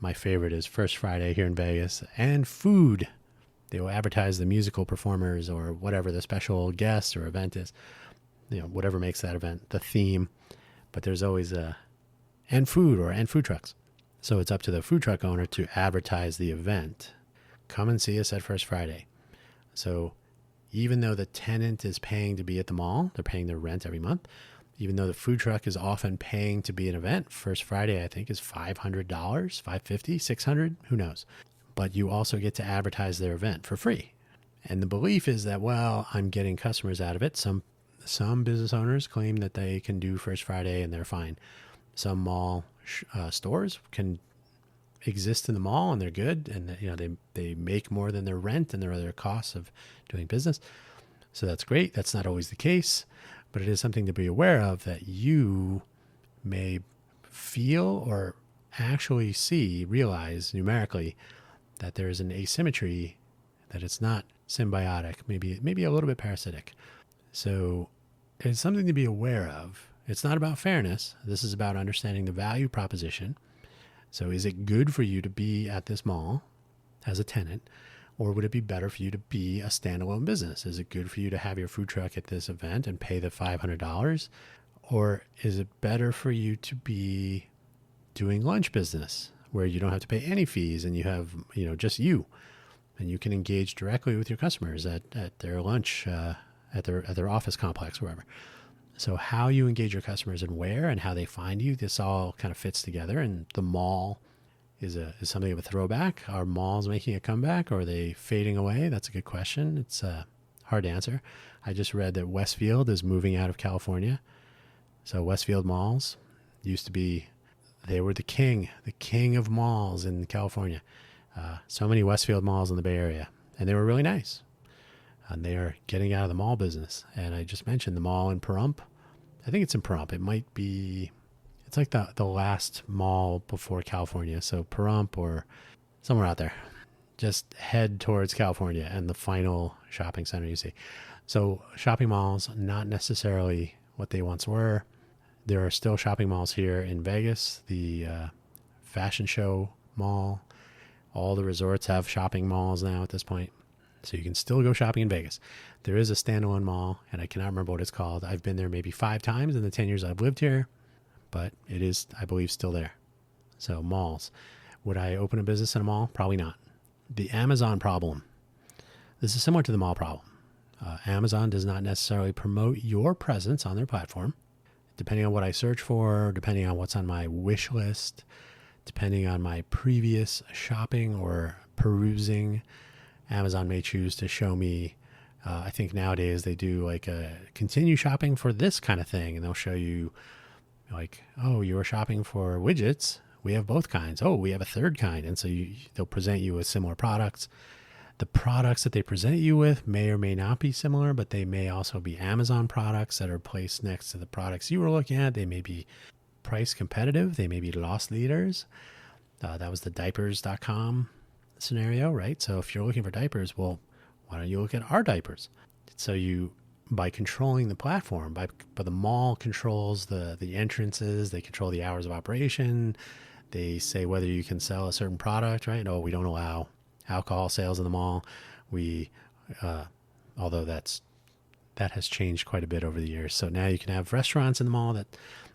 Speaker 1: My favorite is First Friday here in Vegas, and food. They will advertise the musical performers or whatever the special guest or event is, whatever makes that event, the theme. But there's always and food trucks. So it's up to the food truck owner to advertise the event. Come and see us at First Friday. So even though the tenant is paying to be at the mall, they're paying their rent every month. Even though the food truck is often paying to be an event, First Friday, I think, is $500, $550, $600, who knows. But you also get to advertise their event for free. And the belief is that, well, I'm getting customers out of it. Some business owners claim that they can do First Friday and they're fine. Some mall stores can exist in the mall and they're good, and they make more than their rent and their other costs of doing business. So that's great. That's not always the case, but it is something to be aware of, that you may feel or actually realize numerically that there is an asymmetry, that it's not symbiotic, maybe a little bit parasitic. So it's something to be aware of. It's not about fairness. This is about understanding the value proposition. So is it good for you to be at this mall as a tenant, or would it be better for you to be a standalone business? Is it good for you to have your food truck at this event and pay the $500? Or is it better for you to be doing lunch business where you don't have to pay any fees and you have, just you, and you can engage directly with your customers at their lunch, at their office complex, wherever. So how you engage your customers and where and how they find you, this all kind of fits together. And the mall is something of a throwback. Are malls making a comeback, or are they fading away? That's a good question. It's hard to answer. I just read that Westfield is moving out of California. So Westfield malls used to be, they were the king of malls in California. So many Westfield malls in the Bay Area, and they were really nice. And they are getting out of the mall business. And I just mentioned the mall in Pahrump. I think it's in Pahrump. It might be, it's like the last mall before California. So Pahrump or somewhere out there. Just head towards California and the final shopping center you see. So shopping malls, not necessarily what they once were. There are still shopping malls here in Vegas. The Fashion Show Mall. All the resorts have shopping malls now at this point. So you can still go shopping in Vegas. There is a standalone mall, and I cannot remember what it's called. I've been there maybe 5 times in the 10 years I've lived here, but it is, I believe, still there. So malls. Would I open a business in a mall? Probably not. The Amazon problem. This is similar to the mall problem. Amazon does not necessarily promote your presence on their platform. Depending on what I search for, depending on what's on my wish list, depending on my previous shopping or perusing, Amazon may choose to show me, I think nowadays they do like a continue shopping for this kind of thing. And they'll show you like, oh, you were shopping for widgets. We have both kinds. Oh, we have a third kind. And so they'll present you with similar products. The products that they present you with may or may not be similar, but they may also be Amazon products that are placed next to the products you were looking at. They may be price competitive. They may be loss leaders. That was the diapers.com scenario, right? So if you're looking for diapers, well, why don't you look at our diapers? So you, by controlling the platform, but the mall controls the entrances, they control the hours of operation. They say whether you can sell a certain product, right? No, we don't allow alcohol sales in the mall. Although that has changed quite a bit over the years. So now you can have restaurants in the mall that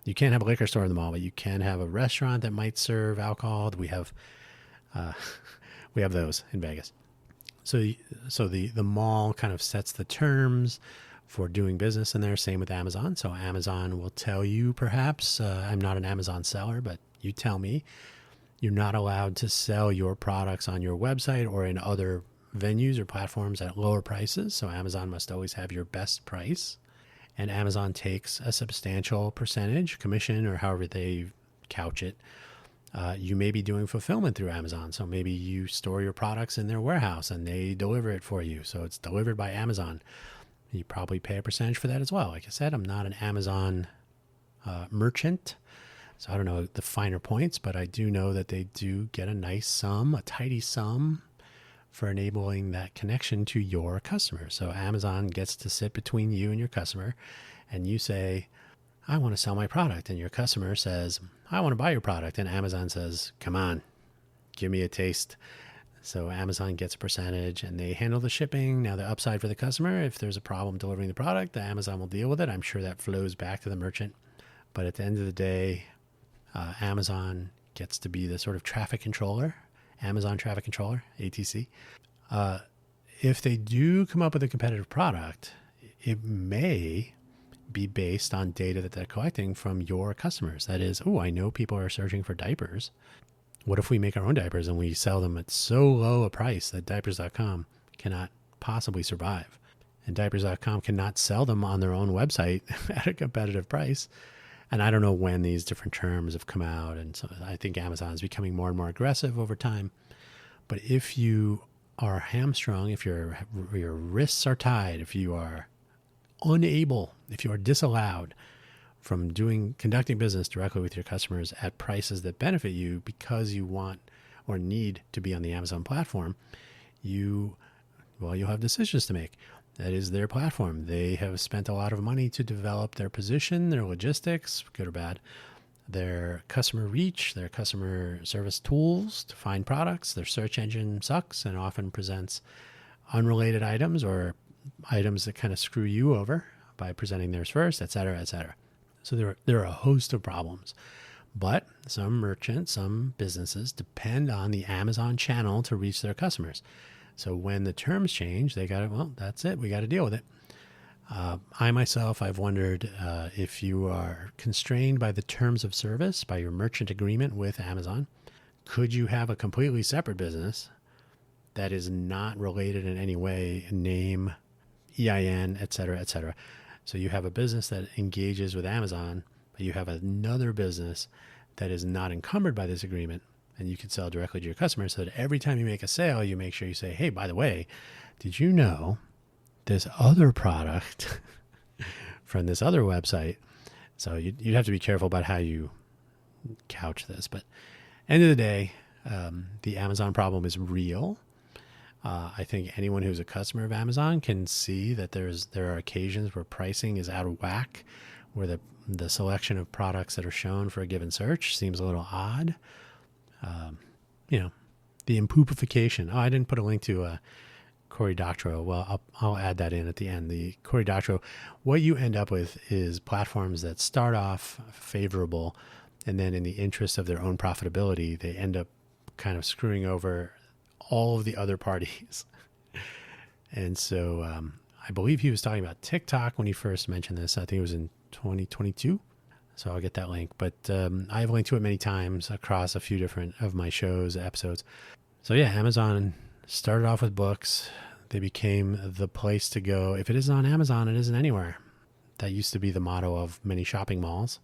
Speaker 1: you can't have a liquor store in the mall, but you can have a restaurant that might serve alcohol. We have those in Vegas. So the mall kind of sets the terms for doing business in there. Same with Amazon. So Amazon will tell you, perhaps, I'm not an Amazon seller, but you tell me, you're not allowed to sell your products on your website or in other venues or platforms at lower prices. So Amazon must always have your best price. And Amazon takes a substantial percentage, commission, or however they couch it. You may be doing fulfillment through Amazon. So maybe you store your products in their warehouse and they deliver it for you. So it's delivered by Amazon. You probably pay a percentage for that as well. Like I said, I'm not an Amazon merchant, so I don't know the finer points, but I do know that they do get a nice sum, a tidy sum, for enabling that connection to your customer. So Amazon gets to sit between you and your customer, and you say, I want to sell my product. And your customer says, I want to buy your product. And Amazon says, come on, give me a taste. So Amazon gets a percentage and they handle the shipping. Now the upside for the customer, if there's a problem delivering the product, the Amazon will deal with it. I'm sure that flows back to the merchant. But at the end of the day, Amazon gets to be the sort of traffic controller, Amazon traffic controller, ATC. If they do come up with a competitive product, it may be based on data that they're collecting from your customers. That is, I know people are searching for diapers. What if we make our own diapers and we sell them at so low a price that diapers.com cannot possibly survive? And diapers.com cannot sell them on their own website at a competitive price. And I don't know when these different terms have come out. And so I think Amazon is becoming more and more aggressive over time. But if you are hamstrung, if your wrists are tied, if you are unable, if you are disallowed from conducting business directly with your customers at prices that benefit you because you want or need to be on the Amazon platform, you'll have decisions to make. That is their platform. They have spent a lot of money to develop their position, their logistics, good or bad, their customer reach, their customer service tools to find products. Their search engine sucks and often presents unrelated items or items that kind of screw you over by presenting theirs first, et cetera, et cetera. So there are a host of problems. But some merchants, some businesses depend on the Amazon channel to reach their customers. So when the terms change, they got to, that's it. We got to deal with it. I myself, I've wondered if you are constrained by the terms of service, by your merchant agreement with Amazon, could you have a completely separate business that is not related in any way, name, EIN, et cetera, et cetera. So you have a business that engages with Amazon, but you have another business that is not encumbered by this agreement, and you can sell directly to your customers so that every time you make a sale, you make sure you say, hey, by the way, did you know this other product from this other website? So you'd have to be careful about how you couch this. But end of the day, the Amazon problem is real. I think anyone who's a customer of Amazon can see that there are occasions where pricing is out of whack, where the selection of products that are shown for a given search seems a little odd. The impoopification. I didn't put a link to Cory Doctorow. Well, I'll add that in at the end. The Cory Doctorow, what you end up with is platforms that start off favorable, and then in the interest of their own profitability, they end up kind of screwing over all of the other parties. And so I believe he was talking about TikTok when he first mentioned this. I think it was in 2022. So I'll get that link. But I've linked to it many times across a few different of my shows, episodes. So yeah, Amazon started off with books. They became the place to go. If it isn't on Amazon, it isn't anywhere. That used to be the motto of many shopping malls.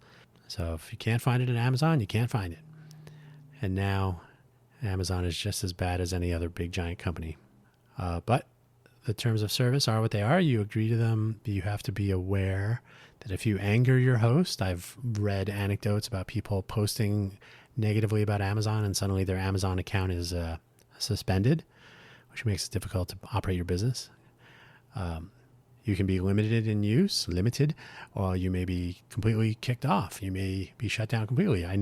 Speaker 1: So if you can't find it at Amazon, you can't find it. And now Amazon is just as bad as any other big giant company. But the terms of service are what they are. You agree to them. You have to be aware that if you anger your host, I've read anecdotes about people posting negatively about Amazon and suddenly their Amazon account is suspended, which makes it difficult to operate your business. You can be limited, or you may be completely kicked off. You may be shut down completely. I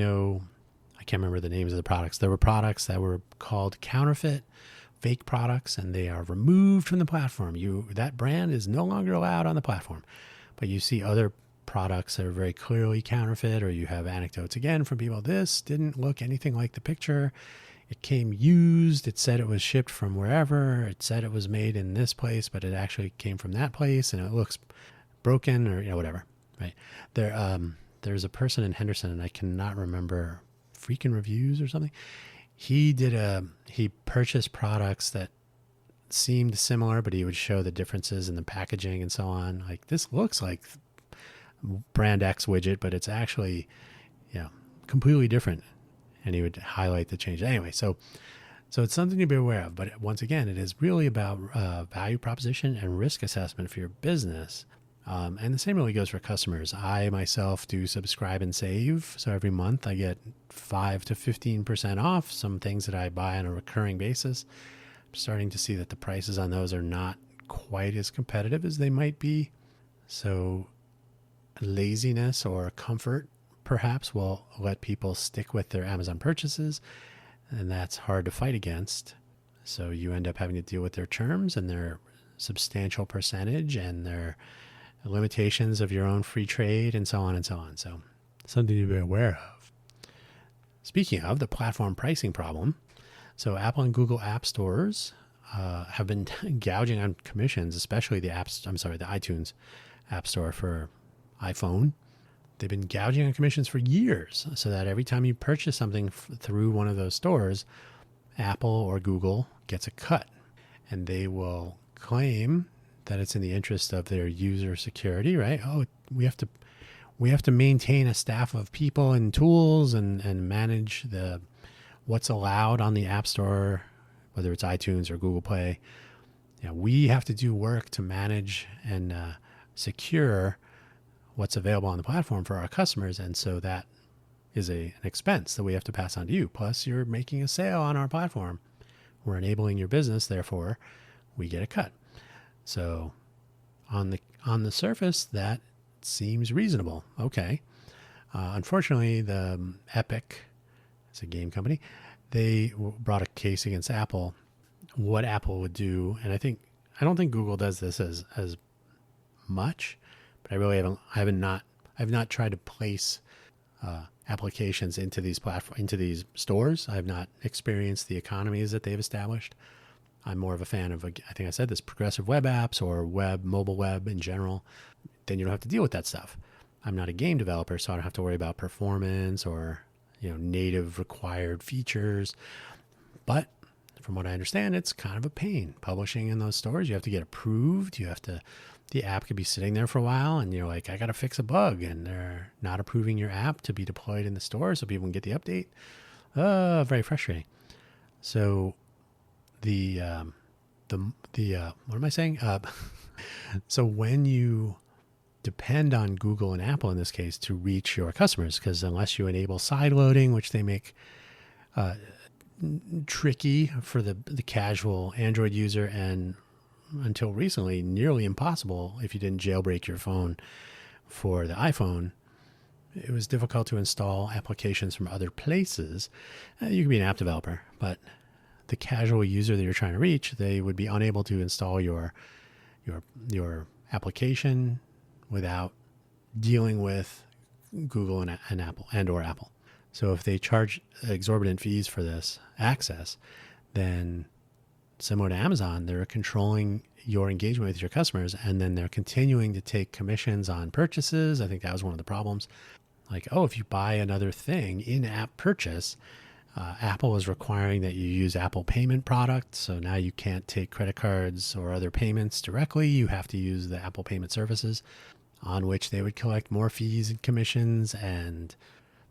Speaker 1: can't remember the names of the products. There were products that were called counterfeit, fake products, and they are removed from the platform. That brand is no longer allowed on the platform. But you see other products that are very clearly counterfeit, or you have anecdotes again from people. This didn't look anything like the picture. It came used. It said it was shipped from wherever. It said it was made in this place, but it actually came from that place, and it looks broken, or whatever. Right there's a person in Henderson, and I cannot remember, Freaking Reviews or something. He purchased products that seemed similar, but he would show the differences in the packaging and so on. Like, this looks like brand X widget, but it's actually, completely different. And he would highlight the change. Anyway, so it's something to be aware of. But once again, it is really about value proposition and risk assessment for your business. And the same really goes for customers. I myself do subscribe and save. So every month I get 5 to 15% off some things that I buy on a recurring basis. I'm starting to see that the prices on those are not quite as competitive as they might be. So laziness or comfort perhaps will let people stick with their Amazon purchases, and that's hard to fight against. So you end up having to deal with their terms and their substantial percentage and their limitations of your own free trade and so on and so on. So something to be aware of. Speaking of the platform pricing problem, so Apple and Google app stores have been gouging on commissions, especially the iTunes app store for iPhone. They've been gouging on commissions for years, so that every time you purchase something through one of those stores, Apple or Google gets a cut, and they will claim that it's in the interest of their user security, right? Oh, we have to maintain a staff of people and tools and manage what's allowed on the App Store, whether it's iTunes or Google Play. We have to do work to manage and secure what's available on the platform for our customers, and so that is an expense that we have to pass on to you. Plus, you're making a sale on our platform. We're enabling your business, therefore, we get a cut. So, on the surface, that seems reasonable. Okay. Unfortunately, the Epic, it's a game company, they brought a case against Apple. What Apple would do, and I don't think Google does this as much, but I have not tried to place applications into these stores. I have not experienced the economies that they've established. I'm more of a fan of, I think I said this, progressive web apps or mobile web in general. Then you don't have to deal with that stuff. I'm not a game developer, so I don't have to worry about performance or native required features. But from what I understand, it's kind of a pain publishing in those stores. You have to get approved. The app could be sitting there for a while, and you're like, I got to fix a bug, and they're not approving your app to be deployed in the store so people can get the update. Very frustrating. So what am I saying? So when you depend on Google and Apple in this case to reach your customers, because unless you enable side loading, which they make tricky for the casual Android user, and until recently nearly impossible if you didn't jailbreak your phone for the iPhone, it was difficult to install applications from other places. You can be an app developer, but the casual user that you're trying to reach, they would be unable to install your application without dealing with Google and Apple or Apple. So if they charge exorbitant fees for this access, then similar to Amazon, they're controlling your engagement with your customers, and then they're continuing to take commissions on purchases. I think that was one of the problems. Like, if you buy another thing in-app purchase, Apple is requiring that you use Apple payment products. So now you can't take credit cards or other payments directly. You have to use the Apple payment services, on which they would collect more fees and commissions, and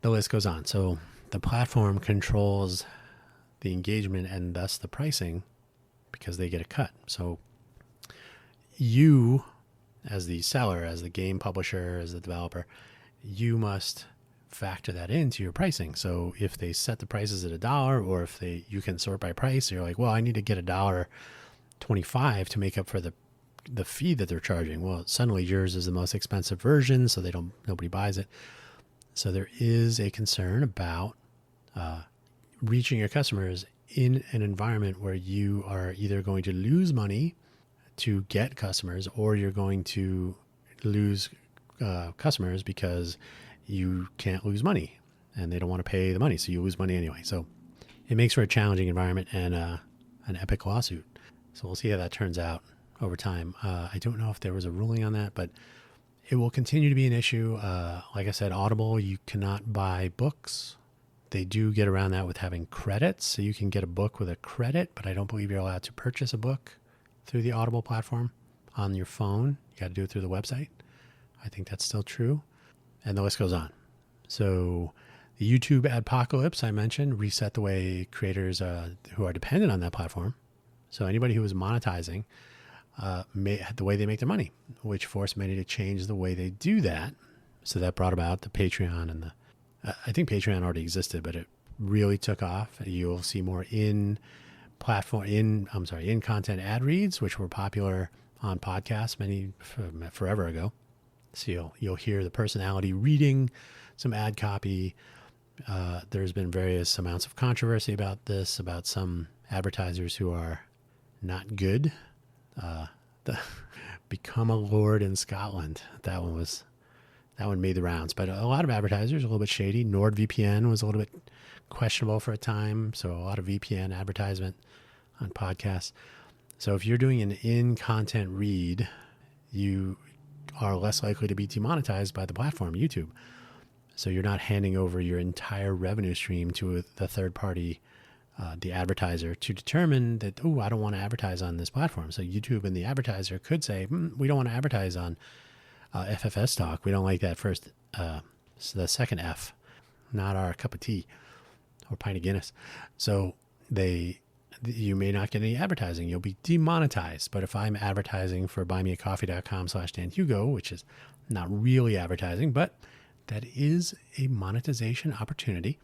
Speaker 1: the list goes on. So the platform controls the engagement and thus the pricing because they get a cut. So you, as the seller, as the game publisher, as the developer, you must factor that into your pricing. So if they set the prices at $1, or if you can sort by price, you're like, well, I need to get $1.25 to make up for the fee that they're charging. Well, suddenly yours is the most expensive version, so nobody buys it. So there is a concern about reaching your customers in an environment where you are either going to lose money to get customers, or you're going to lose customers because you can't lose money and they don't want to pay the money, so you lose money anyway. So it makes for a challenging environment and an epic lawsuit. So we'll see how that turns out over time. I don't know if there was a ruling on that, but it will continue to be an issue. Like I said, Audible, you cannot buy books. They do get around that with having credits. So you can get a book with a credit, but I don't believe you're allowed to purchase a book through the Audible platform on your phone. You got to do it through the website. I think that's still true. And the list goes on. So the YouTube adpocalypse I mentioned reset the way creators who are dependent on that platform. So anybody who was monetizing, the way they make their money, which forced many to change the way they do that. So that brought about the Patreon and I think Patreon already existed, but it really took off. You'll see more in content ad reads, which were popular on podcasts forever ago. So you'll hear the personality reading some ad copy. There's been various amounts of controversy about this, about some advertisers who are not good. Become a Lord in Scotland. That one made the rounds, but a lot of advertisers a little bit shady. NordVPN was a little bit questionable for a time. So a lot of VPN advertisement on podcasts. So if you're doing an in-content read, you are less likely to be demonetized by the platform, YouTube. So you're not handing over your entire revenue stream to the third party, the advertiser, to determine that, I don't want to advertise on this platform. So YouTube and the advertiser could say, we don't want to advertise on FFS talk. We don't like that first, so the second F, not our cup of tea or pint of Guinness. So you may not get any advertising. You'll be demonetized. But if I'm advertising for buymeacoffee.com/DanHugo, which is not really advertising, but that is a monetization opportunity.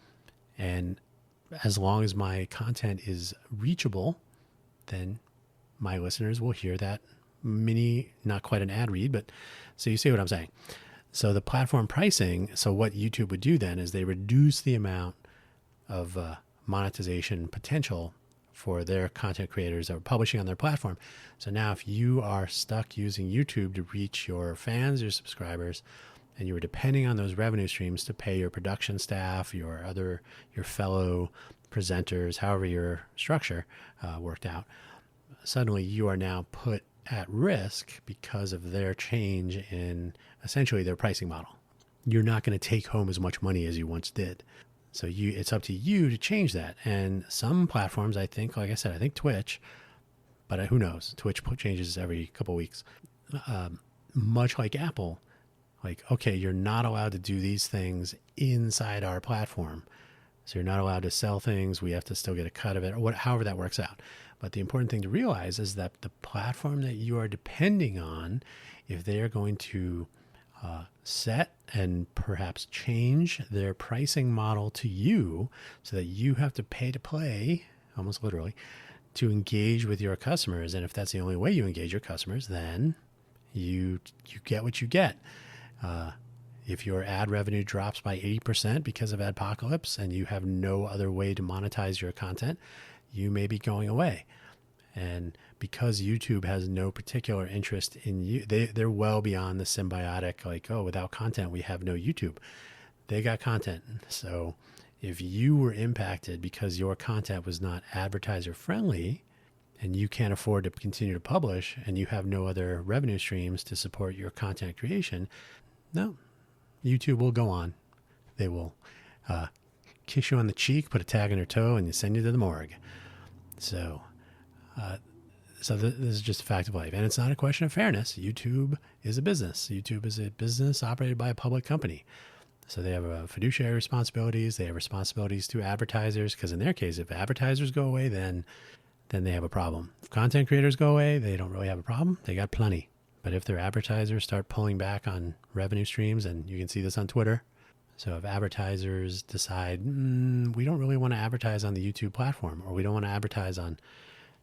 Speaker 1: And as long as my content is reachable, then my listeners will hear that not quite an ad read, but so you see what I'm saying. So the platform pricing, so what YouTube would do then is they reduce the amount of monetization potential for their content creators that are publishing on their platform. So now if you are stuck using YouTube to reach your fans, your subscribers, and you were depending on those revenue streams to pay your production staff, your fellow presenters, however your structure worked out, suddenly you are now put at risk because of their change in essentially their pricing model. You're not going to take home as much money as you once did. So it's up to you to change that. And some platforms, I think, like I said, I think Twitch, but who knows? Twitch changes every couple of weeks. Much like Apple, like, okay, you're not allowed to do these things inside our platform. So you're not allowed to sell things. We have to still get a cut of it, or however that works out. But the important thing to realize is that the platform that you are depending on, if they are going to set and perhaps change their pricing model to you so that you have to pay to play, almost literally, to engage with your customers. And if that's the only way you engage your customers, then you get what you get. If your ad revenue drops by 80% because of Adpocalypse and you have no other way to monetize your content, you may be going away. And because YouTube has no particular interest in you, they're well beyond the symbiotic, like, without content, we have no YouTube. They got content. So if you were impacted because your content was not advertiser friendly and you can't afford to continue to publish and you have no other revenue streams to support your content creation, no, YouTube will go on. They will kiss you on the cheek, put a tag on your toe, and send you to the morgue. So this is just a fact of life. And it's not a question of fairness. YouTube is a business. YouTube is a business operated by a public company. So they have fiduciary responsibilities. They have responsibilities to advertisers, because in their case, if advertisers go away, then then they have a problem. If content creators go away, they don't really have a problem. They got plenty. But if their advertisers start pulling back on revenue streams, and you can see this on Twitter, so if advertisers decide, we don't really want to advertise on the YouTube platform, or we don't want to advertise on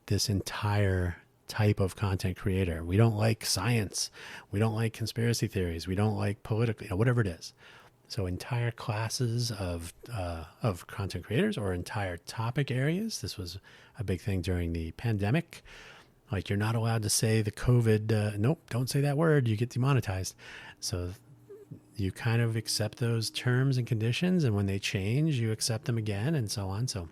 Speaker 1: this entire type of content creator. We don't like science. We don't like conspiracy theories. We don't like political, whatever it is. So entire classes of content creators or entire topic areas. This was a big thing during the pandemic. Like, you're not allowed to say the COVID, nope, don't say that word. You get demonetized. So you kind of accept those terms and conditions, and when they change, you accept them again, and so on. So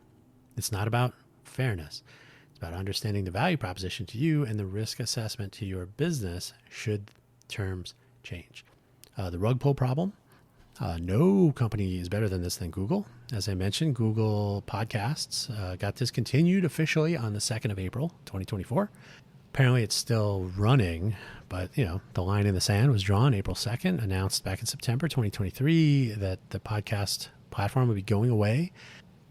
Speaker 1: it's not about fairness. It's about understanding the value proposition to you and the risk assessment to your business should terms change. The rug pull problem. No company is better than this than Google. As I mentioned, Google Podcasts got discontinued officially on the 2nd of April, 2024. Apparently it's still running, but the line in the sand was drawn April 2nd, announced back in September 2023 that the podcast platform would be going away.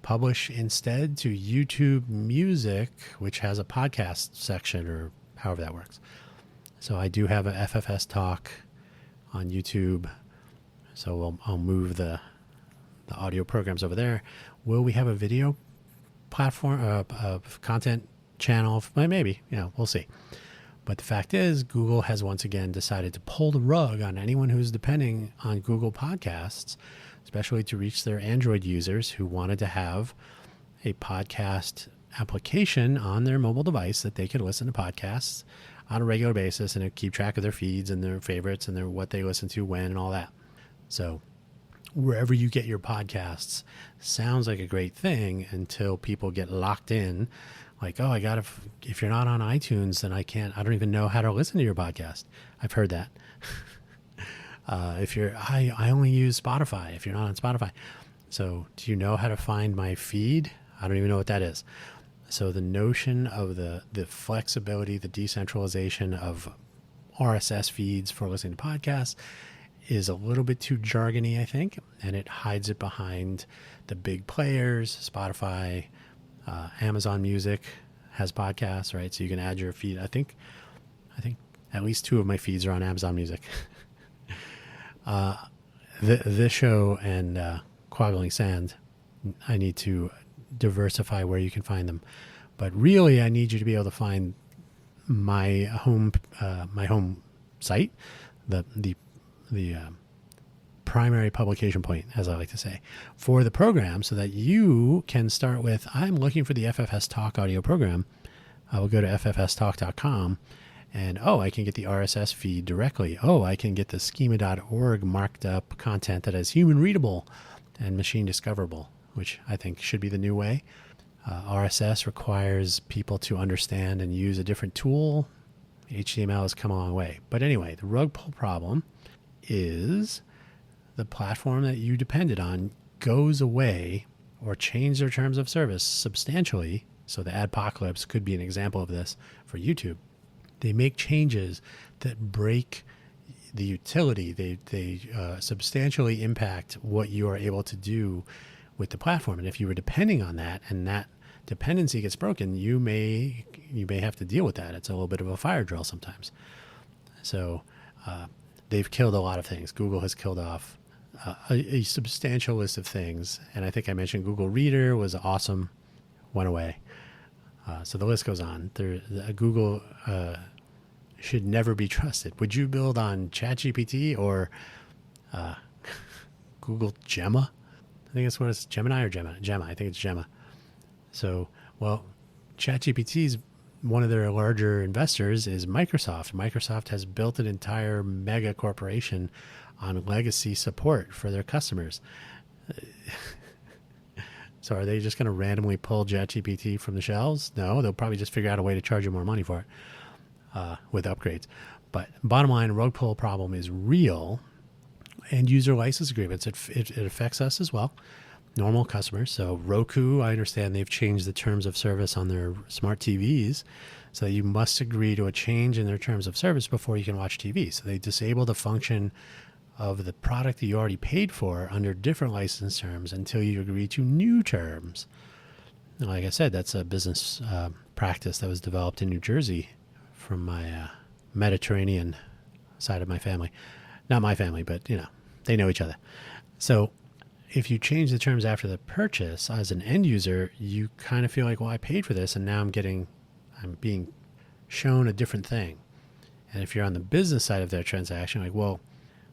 Speaker 1: Publish instead to YouTube Music, which has a podcast section, or however that works. So I do have a FFS talk on YouTube. So I'll move the audio programs over there. Will we have a video platform, content channel? Maybe, we'll see. But the fact is, Google has once again decided to pull the rug on anyone who's depending on Google Podcasts, especially to reach their Android users who wanted to have a podcast application on their mobile device that they could listen to podcasts on a regular basis and keep track of their feeds and their favorites and what they listen to when and all that. So wherever you get your podcasts sounds like a great thing until people get locked in. Like, oh, if you're not on iTunes, then I don't even know how to listen to your podcast. I've heard that. I only use Spotify if you're not on Spotify. So do you know how to find my feed? I don't even know what that is. So the notion of the flexibility, the decentralization of RSS feeds for listening to podcasts is a little bit too jargony, I think, and it hides it behind the big players. Spotify, Amazon Music has podcasts, right? So you can add your feed. I think at least 2 of my feeds are on Amazon Music. This show and Quaggling Sand, I need to diversify where you can find them. But really, I need you to be able to find my home site, the primary publication point, as I like to say, for the program, so that you can start with, I'm looking for the FFS Talk audio program. I will go to ffstalk.com and, I can get the RSS feed directly. I can get the schema.org marked up content that is human readable and machine discoverable, which I think should be the new way. RSS requires people to understand and use a different tool. HTML has come a long way. But anyway, the rug pull problem is the platform that you depended on goes away or change their terms of service substantially. So the adpocalypse could be an example of this for YouTube. They make changes that break the utility. They substantially impact what you are able to do with the platform. And if you were depending on that and that dependency gets broken, you may have to deal with that. It's a little bit of a fire drill sometimes. So they've killed a lot of things. Google has killed off a substantial list of things. And I think I mentioned Google Reader was awesome, went away. So the list goes on. Google should never be trusted. Would you build on ChatGPT or Google Gemma? I think that's what it's, Gemini or Gemma? Gemma. I think it's Gemma. So, ChatGPT's one of their larger investors is Microsoft. Microsoft has built an entire mega corporation on legacy support for their customers. So are they just going to randomly pull ChatGPT from the shelves? No, they'll probably just figure out a way to charge you more money for it with upgrades. But bottom line, rug pull problem is real. And user license agreements, it affects us as well, normal customers. So Roku, I understand they've changed the terms of service on their smart TVs. So you must agree to a change in their terms of service before you can watch TV. So they disable the function of the product that you already paid for under different license terms until you agree to new terms. And like I said, that's a business practice that was developed in New Jersey from my Mediterranean side of my family. Not my family, but they know each other. So if you change the terms after the purchase as an end user, you kind of feel like, well, I paid for this and now I'm being shown a different thing. And if you're on the business side of their transaction, like, well,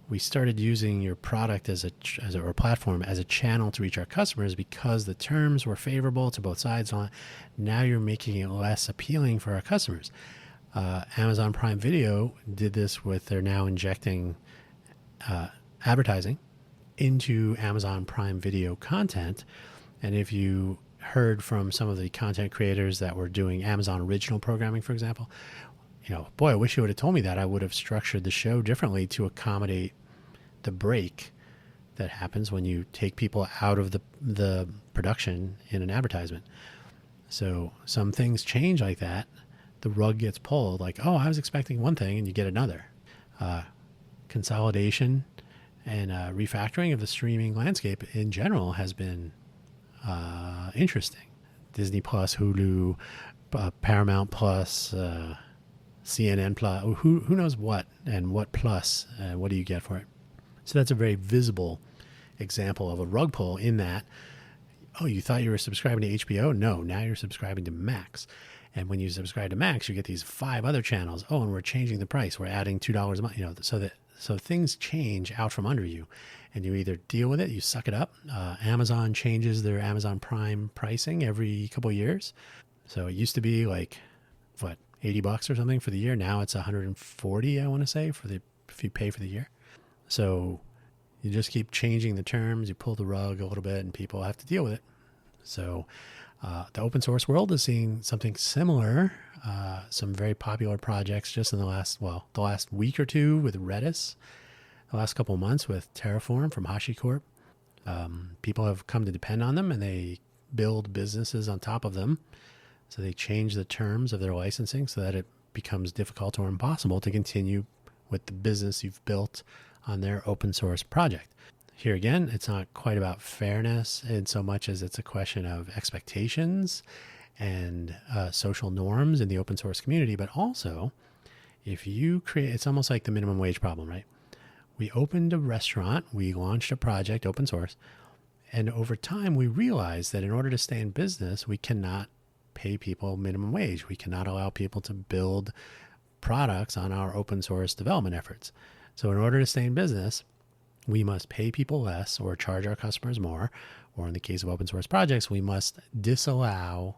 Speaker 1: we started using your product or platform as a channel to reach our customers because the terms were favorable to both sides. Now you're making it less appealing for our customers. Amazon Prime Video did this they're now injecting advertising into Amazon Prime Video content. And if you heard from some of the content creators that were doing Amazon original programming, for example, boy, I wish you would have told me that. I would have structured the show differently to accommodate the break that happens when you take people out of the production in an advertisement. So some things change like that. The rug gets pulled, like, oh, I was expecting one thing and you get another. Consolidation and refactoring of the streaming landscape in general has been interesting. Disney Plus, Hulu, Paramount Plus, CNN Plus, who knows what and what plus, what do you get for it? So that's a very visible example of a rug pull in that, oh, you thought you were subscribing to HBO? No, now you're subscribing to Max. And when you subscribe to Max, you get these 5 other channels. Oh, and we're changing the price. We're adding $2 a month. So things change out from under you, and you either deal with it, you suck it up. Amazon changes their Amazon Prime pricing every couple of years. So it used to be like, what, $80 or something for the year. Now it's $140, I want to say, if you pay for the year. So you just keep changing the terms. You pull the rug a little bit, and people have to deal with it. So the open source world is seeing something similar. Some very popular projects just in the last week or two with Redis, the last couple of months with Terraform from HashiCorp. People have come to depend on them, and they build businesses on top of them. So they change the terms of their licensing so that it becomes difficult or impossible to continue with the business you've built on their open source project. Here again, it's not quite about fairness in so much as it's a question of expectations and social norms in the open source community. But also, if you create, it's almost like the minimum wage problem, right? We opened a restaurant, we launched a project, open source, and over time we realized that in order to stay in business, we cannot pay people minimum wage. We cannot allow people to build products on our open source development efforts. So in order to stay in business, we must pay people less or charge our customers more, or in the case of open source projects, we must disallow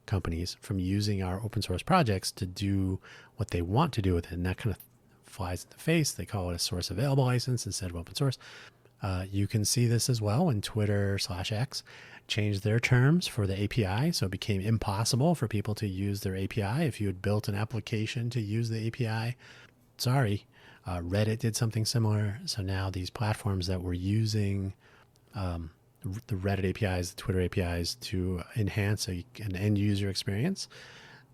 Speaker 1: companies from using our open source projects to do what they want to do with it. And that kind of flies in the face. They call it a source available license instead of open source. You can see this as well when Twitter/X changed their terms for the API. So it became impossible for people to use their API. If you had built an application to use the API, sorry. Reddit did something similar. So now these platforms that were using the Reddit APIs, the Twitter APIs to enhance an end user experience,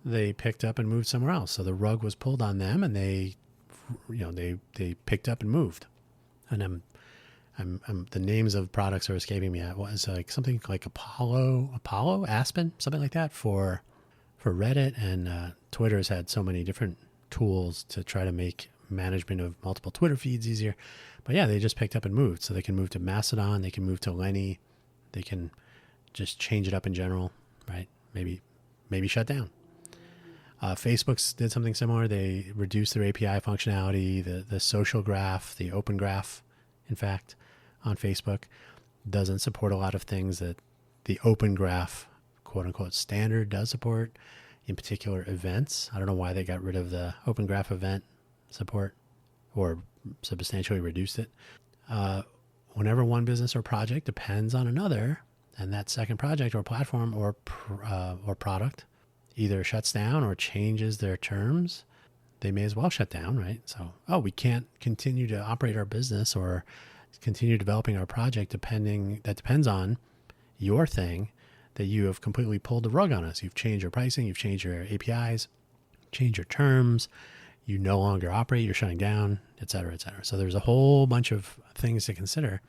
Speaker 1: they picked up and moved somewhere else. So the rug was pulled on them, and they picked up and moved. And the names of products are escaping me. It was like something like Apollo, Aspen, something like that for Reddit. And Twitter has had so many different tools to try to make management of multiple Twitter feeds easier. But yeah, they just picked up and moved. So they can move to Mastodon, they can move to Lenny, they can just change it up in general, right? Maybe shut down. Facebook did something similar. They reduced their API functionality, the social graph, the open graph, in fact, on Facebook doesn't support a lot of things that the open graph, quote unquote, standard does support, in particular events. I don't know why they got rid of the open graph event support or substantially reduced it. Whenever one business or project depends on another, and that second project or platform or product either shuts down or changes their terms, they may as well shut down, right? So, we can't continue to operate our business or continue developing our project that depends on your thing that you have completely pulled the rug on us. You've changed your pricing, you've changed your APIs, changed your terms, you no longer operate, you're shutting down, et cetera, et cetera. So there's a whole bunch of things to consider.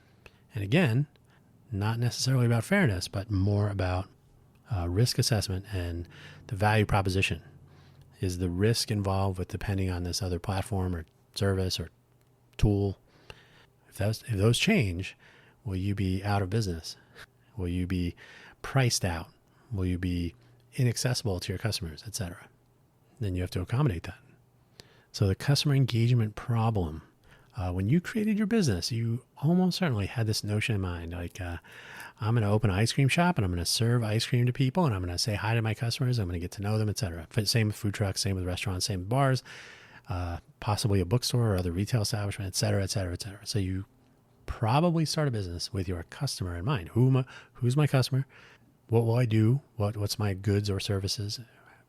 Speaker 1: And again, not necessarily about fairness, but more about risk assessment and the value proposition. Is the risk involved with depending on this other platform or service or tool? If those change, will you be out of business? Will you be priced out? Will you be inaccessible to your customers, etc.? Then you have to accommodate that. So the customer engagement problem, when you created your business, you almost certainly had this notion in mind, like I'm going to open an ice cream shop and I'm going to serve ice cream to people and I'm going to say hi to my customers. I'm going to get to know them, etc. Same with food trucks, same with restaurants, same with bars, possibly a bookstore or other retail establishment, etc., etc., etc. So you probably start a business with your customer in mind. Who's my customer? What will I do? What's my goods or services?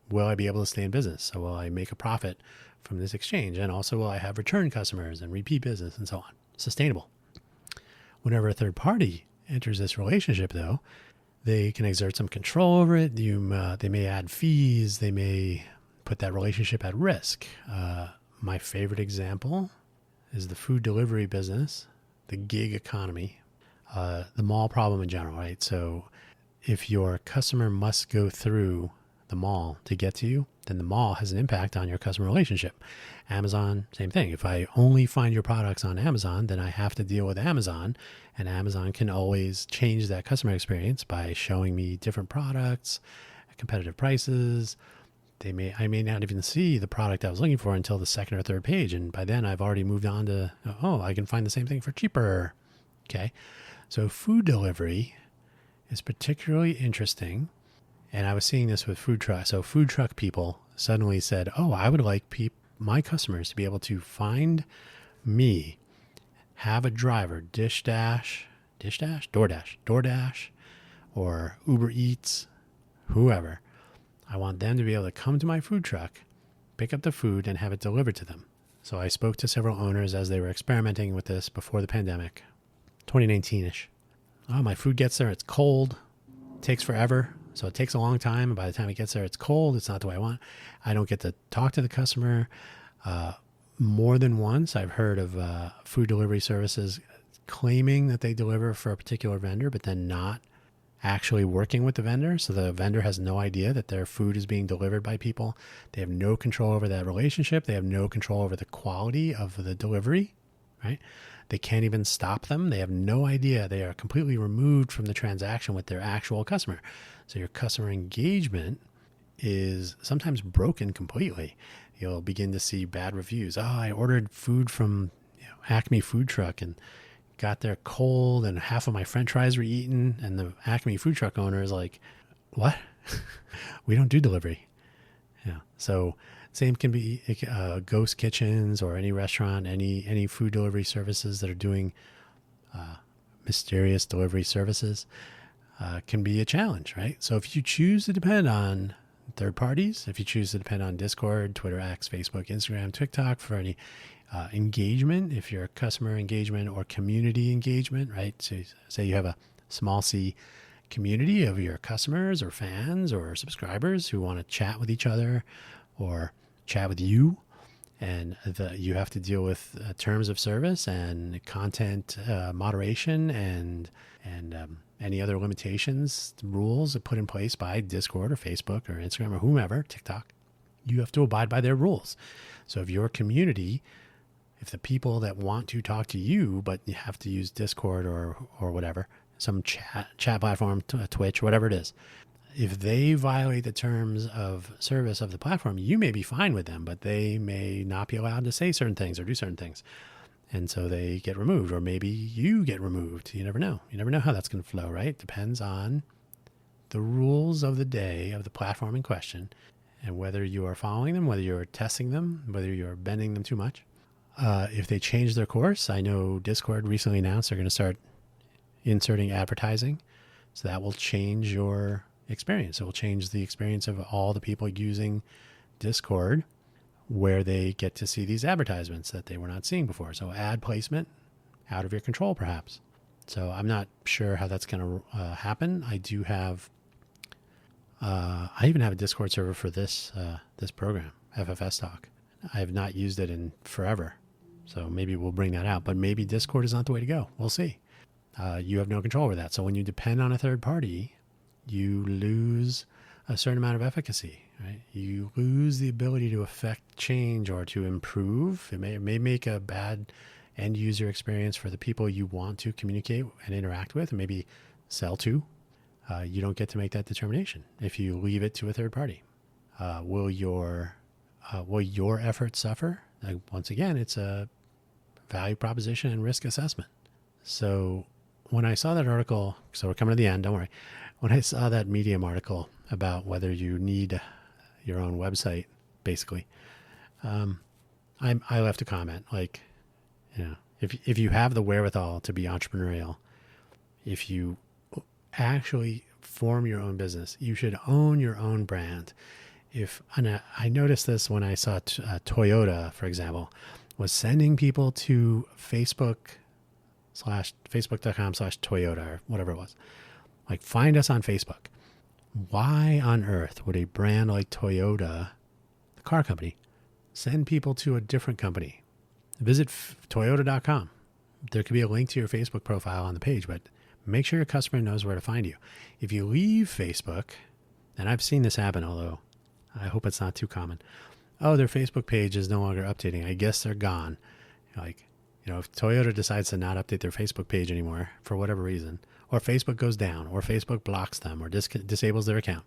Speaker 1: Will I be able to stay in business? So will I make a profit from this exchange? And also will I have return customers and repeat business and so on? Sustainable. Whenever a third party enters this relationship, though, they can exert some control over it. They may add fees. They may put that relationship at risk. My favorite example is the food delivery business, the gig economy, the mall problem in general, right? So if your customer must go through the mall to get to you, then the mall has an impact on your customer relationship. Amazon, same thing. If I only find your products on Amazon, then I have to deal with Amazon, and Amazon can always change that customer experience by showing me different products, competitive prices. I may not even see the product I was looking for until the second or third page, and by then I've already moved on to, I can find the same thing for cheaper. Okay, so food delivery is particularly interesting. And I was seeing this with food trucks. So food truck people suddenly said, I would like my customers to be able to find me, have a driver, DoorDash, or Uber Eats, whoever. I want them to be able to come to my food truck, pick up the food, and have it delivered to them. So I spoke to several owners as they were experimenting with this before the pandemic, 2019-ish. My food gets there, it's cold, it takes forever. So it takes a long time, and by the time it gets there, it's cold. It's not the way I want. I don't get to talk to the customer. More than once, I've heard of food delivery services claiming that they deliver for a particular vendor, but then not actually working with the vendor. So the vendor has no idea that their food is being delivered by people. They have no control over that relationship. They have no control over the quality of the delivery, right? They can't even stop them. They have no idea. They are completely removed from the transaction with their actual customer. So your customer engagement is sometimes broken completely. You'll begin to see bad reviews. I ordered food from Acme Food Truck and got there cold and half of my french fries were eaten. And the Acme Food Truck owner is like, what? We don't do delivery. Yeah. So same can be ghost kitchens or any restaurant, any food delivery services that are doing mysterious delivery services. Can be a challenge, right? So if you choose to depend on third parties, if you choose to depend on Discord, Twitter, X, Facebook, Instagram, TikTok for any engagement, if you're customer engagement or community engagement, right? So say you have a small c community of your customers or fans or subscribers who want to chat with each other or chat with you, and you have to deal with terms of service and content moderation and any other limitations, rules put in place by Discord or Facebook or Instagram or whomever, TikTok. You have to abide by their rules. So if your community, if the people that want to talk to you, but you have to use Discord or whatever, some chat platform, Twitch, whatever it is, if they violate the terms of service of the platform, you may be fine with them, but they may not be allowed to say certain things or do certain things. And so they get removed, or maybe you get removed. You never know. You never know how that's going to flow, right? Depends on the rules of the day of the platform in question and whether you are following them, whether you're testing them, whether you're bending them too much. If they change their course, I know Discord recently announced they're going to start inserting advertising. So that will change your experience. It will change the experience of all the people using Discord, where they get to see these advertisements that they were not seeing before. So ad placement out of your control, perhaps. So I'm not sure how that's going to happen. I do have, I even have a Discord server for this program, FFS Talk. I have not used it in forever. So maybe we'll bring that out, but maybe Discord is not the way to go. We'll see. You have no control over that. So when you depend on a third party, you lose a certain amount of efficacy, right? You lose the ability to affect change or to improve. It may make a bad end user experience for the people you want to communicate and interact with and maybe sell to. You don't get to make that determination if you leave it to a third party. Will your efforts suffer? Once again, it's a value proposition and risk assessment. So when I saw that article, so we're coming to the end, don't worry. When I saw that Medium article about whether you need your own website, basically, I left a comment like, if you have the wherewithal to be entrepreneurial, if you actually form your own business, you should own your own brand. And I noticed this when I saw Toyota, for example, was sending people to Facebook.com/Toyota or whatever it was. Like, find us on Facebook. Why on earth would a brand like Toyota, the car company, send people to a different company? Visit Toyota.com. There could be a link to your Facebook profile on the page, but make sure your customer knows where to find you. If you leave Facebook, and I've seen this happen, although I hope it's not too common. Oh, their Facebook page is no longer updating. I guess they're gone. If Toyota decides to not update their Facebook page anymore for whatever reason, or Facebook goes down, or Facebook blocks them, or disables their account.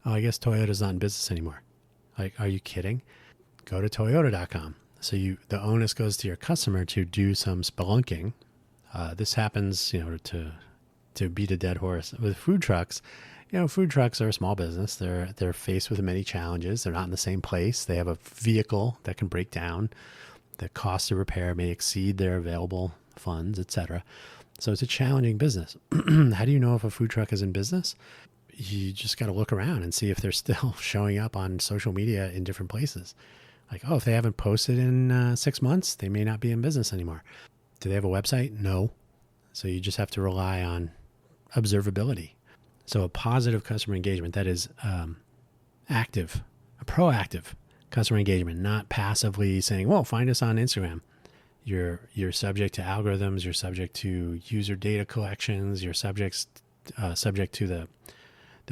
Speaker 1: Oh, I guess Toyota's not in business anymore. Like, are you kidding? Go to Toyota.com. So the onus goes to your customer to do some spelunking. This happens, to beat a dead horse with food trucks. Food trucks are a small business. They're faced with many challenges. They're not in the same place. They have a vehicle that can break down. The cost of repair may exceed their available funds, etc. So it's a challenging business. How do you know if a food truck is in business? You just got to look around and see if they're still showing up on social media in different places. Like, if they haven't posted in 6 months, they may not be in business anymore. Do they have a website? No. So you just have to rely on observability. So a positive customer engagement, that is active, a proactive customer engagement, not passively saying, well, find us on Instagram. You're subject to algorithms. You're subject to user data collections. You're subject to the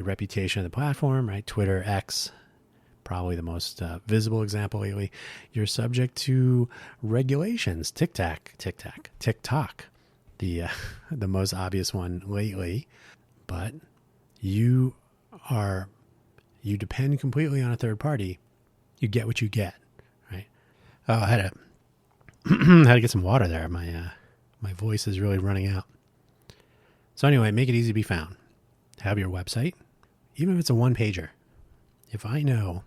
Speaker 1: reputation of the platform, right? Twitter, X, probably the most visible example lately. You're subject to regulations. TikTok, the most obvious one lately. But you depend completely on a third party. You get what you get, right? Oh, I had to get some water there. My voice is really running out. So anyway, make it easy to be found. Have your website, even if it's a one-pager. If I know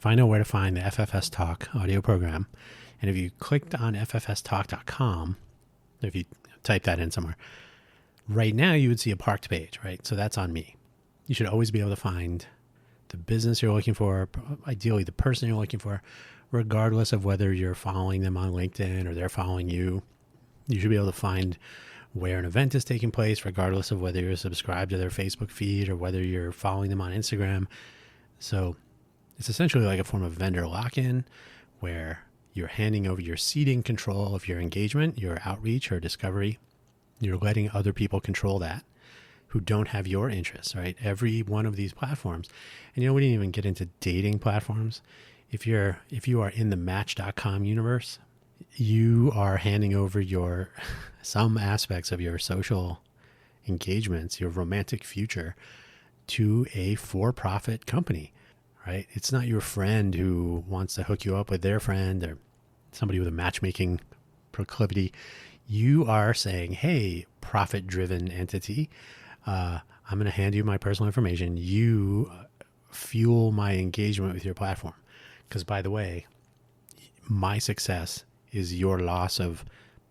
Speaker 1: where to find the FFS Talk audio program, and if you clicked on ffstalk.com, if you type that in somewhere, right now you would see a parked page, right? So that's on me. You should always be able to find the business you're looking for, ideally the person you're looking for, regardless of whether you're following them on LinkedIn or they're following you. You should be able to find where an event is taking place, regardless of whether you're subscribed to their Facebook feed or whether you're following them on Instagram. So it's essentially like a form of vendor lock-in where you're handing over your seeding control of your engagement, your outreach or discovery. You're letting other people control that who don't have your interests, right? Every one of these platforms. And we didn't even get into dating platforms. If you are in the Match.com universe, you are handing over some aspects of your social engagements, your romantic future, to a for-profit company, right? It's not your friend who wants to hook you up with their friend or somebody with a matchmaking proclivity. You are saying, hey, profit-driven entity, I'm going to hand you my personal information. You fuel my engagement with your platform. Because, by the way, my success is your loss of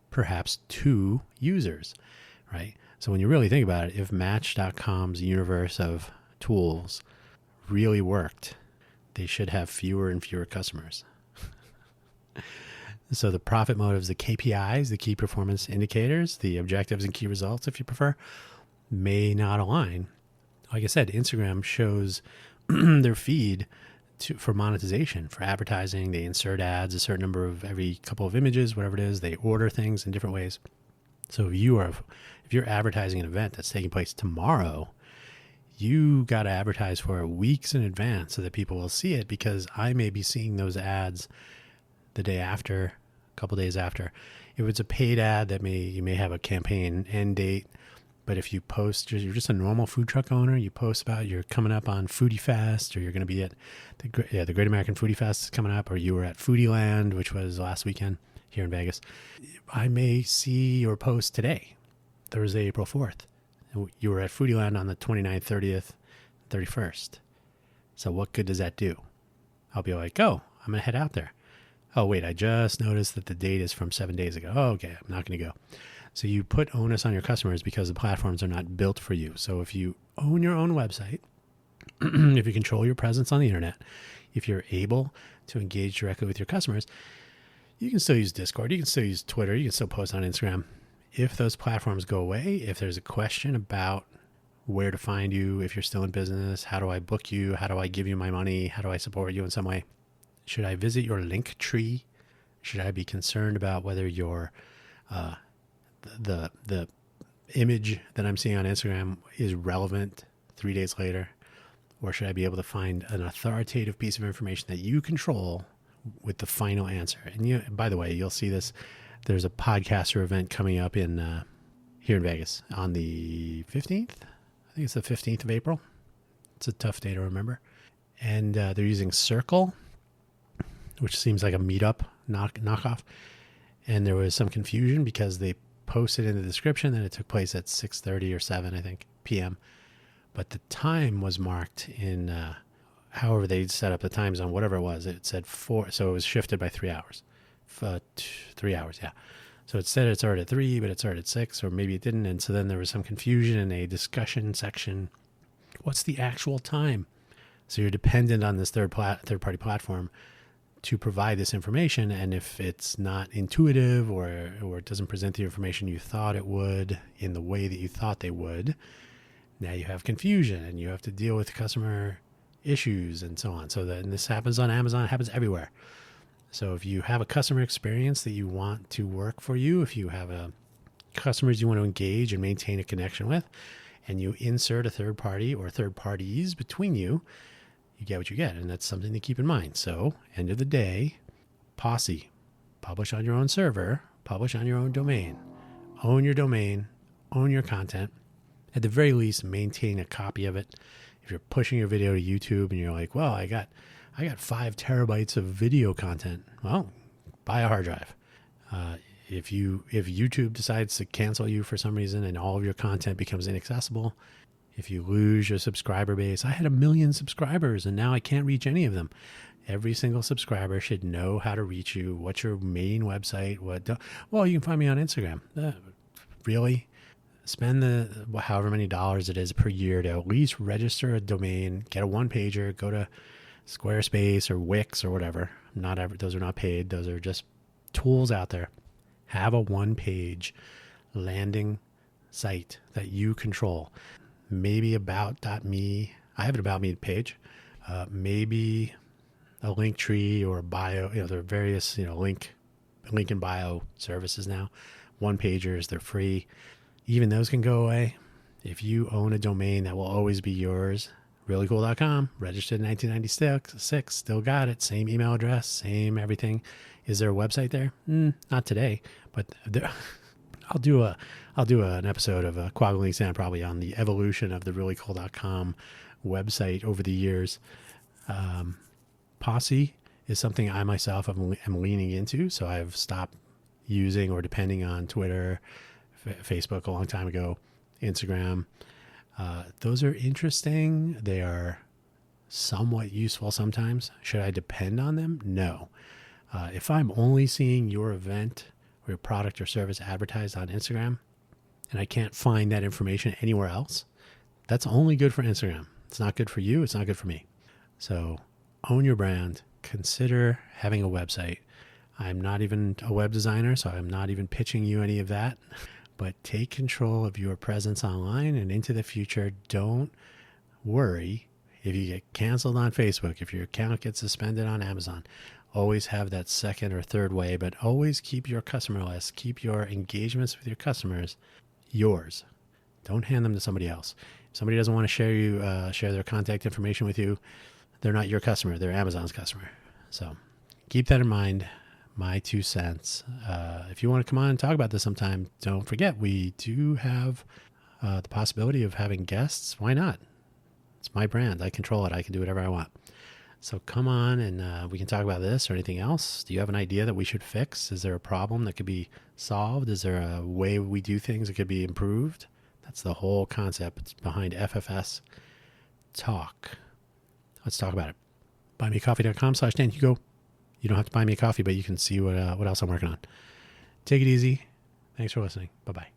Speaker 1: perhaps 2 users, right? So when you really think about it, if Match.com's universe of tools really worked, they should have fewer and fewer customers. So the profit motives, the KPIs, the key performance indicators, the objectives and key results, if you prefer, may not align. Like I said, Instagram shows their feed for monetization, for advertising. They insert ads, a certain number of every couple of images, whatever it is. They order things in different ways. So if you're advertising an event that's taking place tomorrow, You got to advertise for it weeks in advance so that people will see it, because I may be seeing those ads the day after, a couple days after. If it's a paid ad, you may have a campaign end date. But if you post, you're just a normal food truck owner, you post about you're coming up on Foodie Fest, or you're going to be at the Great American Foodie Fest is coming up, or you were at Foodie Land, which was last weekend here in Vegas. I may see your post today, Thursday, April 4th. You were at Foodie Land on the 29th, 30th, 31st. So what good does that do? I'll be like, oh, I'm going to head out there. Oh, wait, I just noticed that the date is from 7 days ago. Oh, okay, I'm not going to go. So you put onus on your customers because the platforms are not built for you. So if you own your own website, if you control your presence on the internet, if you're able to engage directly with your customers, you can still use Discord, you can still use Twitter, you can still post on Instagram. If those platforms go away, if there's a question about where to find you, if you're still in business, how do I book you, how do I give you my money, how do I support you in some way? Should I visit your link tree? Should I be concerned about whether your the image that I'm seeing on Instagram is relevant 3 days later? Or should I be able to find an authoritative piece of information that you control with the final answer? And by the way, you'll see this. There's a podcaster event coming up in here in Vegas on the 15th. I think it's the 15th of April. It's a tough day to remember. And they're using Circle, which seems like a meetup knockoff. And there was some confusion because they posted in the description that it took place at 6:30 or 7, I think, p.m. But the time was marked in, however they set up the time zone, whatever it was. It said 4, so it was shifted by 3 hours. 3 hours, yeah. So it said it started at 3, but it started at 6, or maybe it didn't. And so then there was some confusion in a discussion section. What's the actual time? So you're dependent on this third-party platform to provide this information, and if it's not intuitive or it doesn't present the information you thought it would in the way that you thought they would, now you have confusion and you have to deal with customer issues and so on. So and this happens on Amazon, it happens everywhere. So if you have a customer experience that you want to work for you, if you have customers you want to engage and maintain a connection with, and you insert a third party or third parties between you, you get what you get. And that's something to keep in mind. So end of the day, Posse, publish on your own server, publish on your own domain, own your domain, own your content. At the very least, maintain a copy of it. If you're pushing your video to YouTube and you're like, well, I got 5 terabytes of video content. Well, buy a hard drive. If YouTube decides to cancel you for some reason and all of your content becomes inaccessible, if you lose your subscriber base, I had 1 million subscribers and now I can't reach any of them. Every single subscriber should know how to reach you. What's your main website? Well, you can find me on Instagram. Really? Spend however many dollars it is per year to at least register a domain, get a one-pager, go to Squarespace or Wix or whatever. Those are not paid. Those are just tools out there. Have a one-page landing site that you control. Maybe about.me. I have an About Me page. Maybe a link tree or a bio. There are various link in bio services now. One-pagers, they're free. Even those can go away. If you own a domain that will always be yours, wherewithal.com, registered in 1996, still got it. Same email address, same everything. Is there a website there? Not today, but I'll do an episode of Quaggling Sand probably on the evolution of the reallycool.com website over the years. Posse is something I myself am leaning into, so I've stopped using or depending on Twitter, Facebook a long time ago, Instagram. Those are interesting. They are somewhat useful sometimes. Should I depend on them? No. If I'm only seeing your event or your product or service advertised on Instagram and I can't find that information anywhere else, that's only good for Instagram. It's not good for you. It's not good for me. So own your brand. Consider having a website. I'm not even a web designer, so I'm not even pitching you any of that. But take control of your presence online and into the future. Don't worry if you get canceled on Facebook, if your account gets suspended on Amazon. Always have that second or third way, but always keep your customer list, keep your engagements with your customers yours. Don't hand them to somebody else. If somebody doesn't want to share their contact information with you, they're not your customer. They're Amazon's customer. So keep that in mind. My 2 cents. If you want to come on and talk about this sometime, don't forget we do have the possibility of having guests. Why not? It's my brand. I control it. I can do whatever I want. So come on and we can talk about this or anything else. Do you have an idea that we should fix? Is there a problem that could be solved? Is there a way we do things that could be improved? That's the whole concept behind FFS Talk. Let's talk about it. Buymeacoffee.com/Dan Hugo. You don't have to buy me a coffee, but you can see what else I'm working on. Take it easy. Thanks for listening. Bye-bye.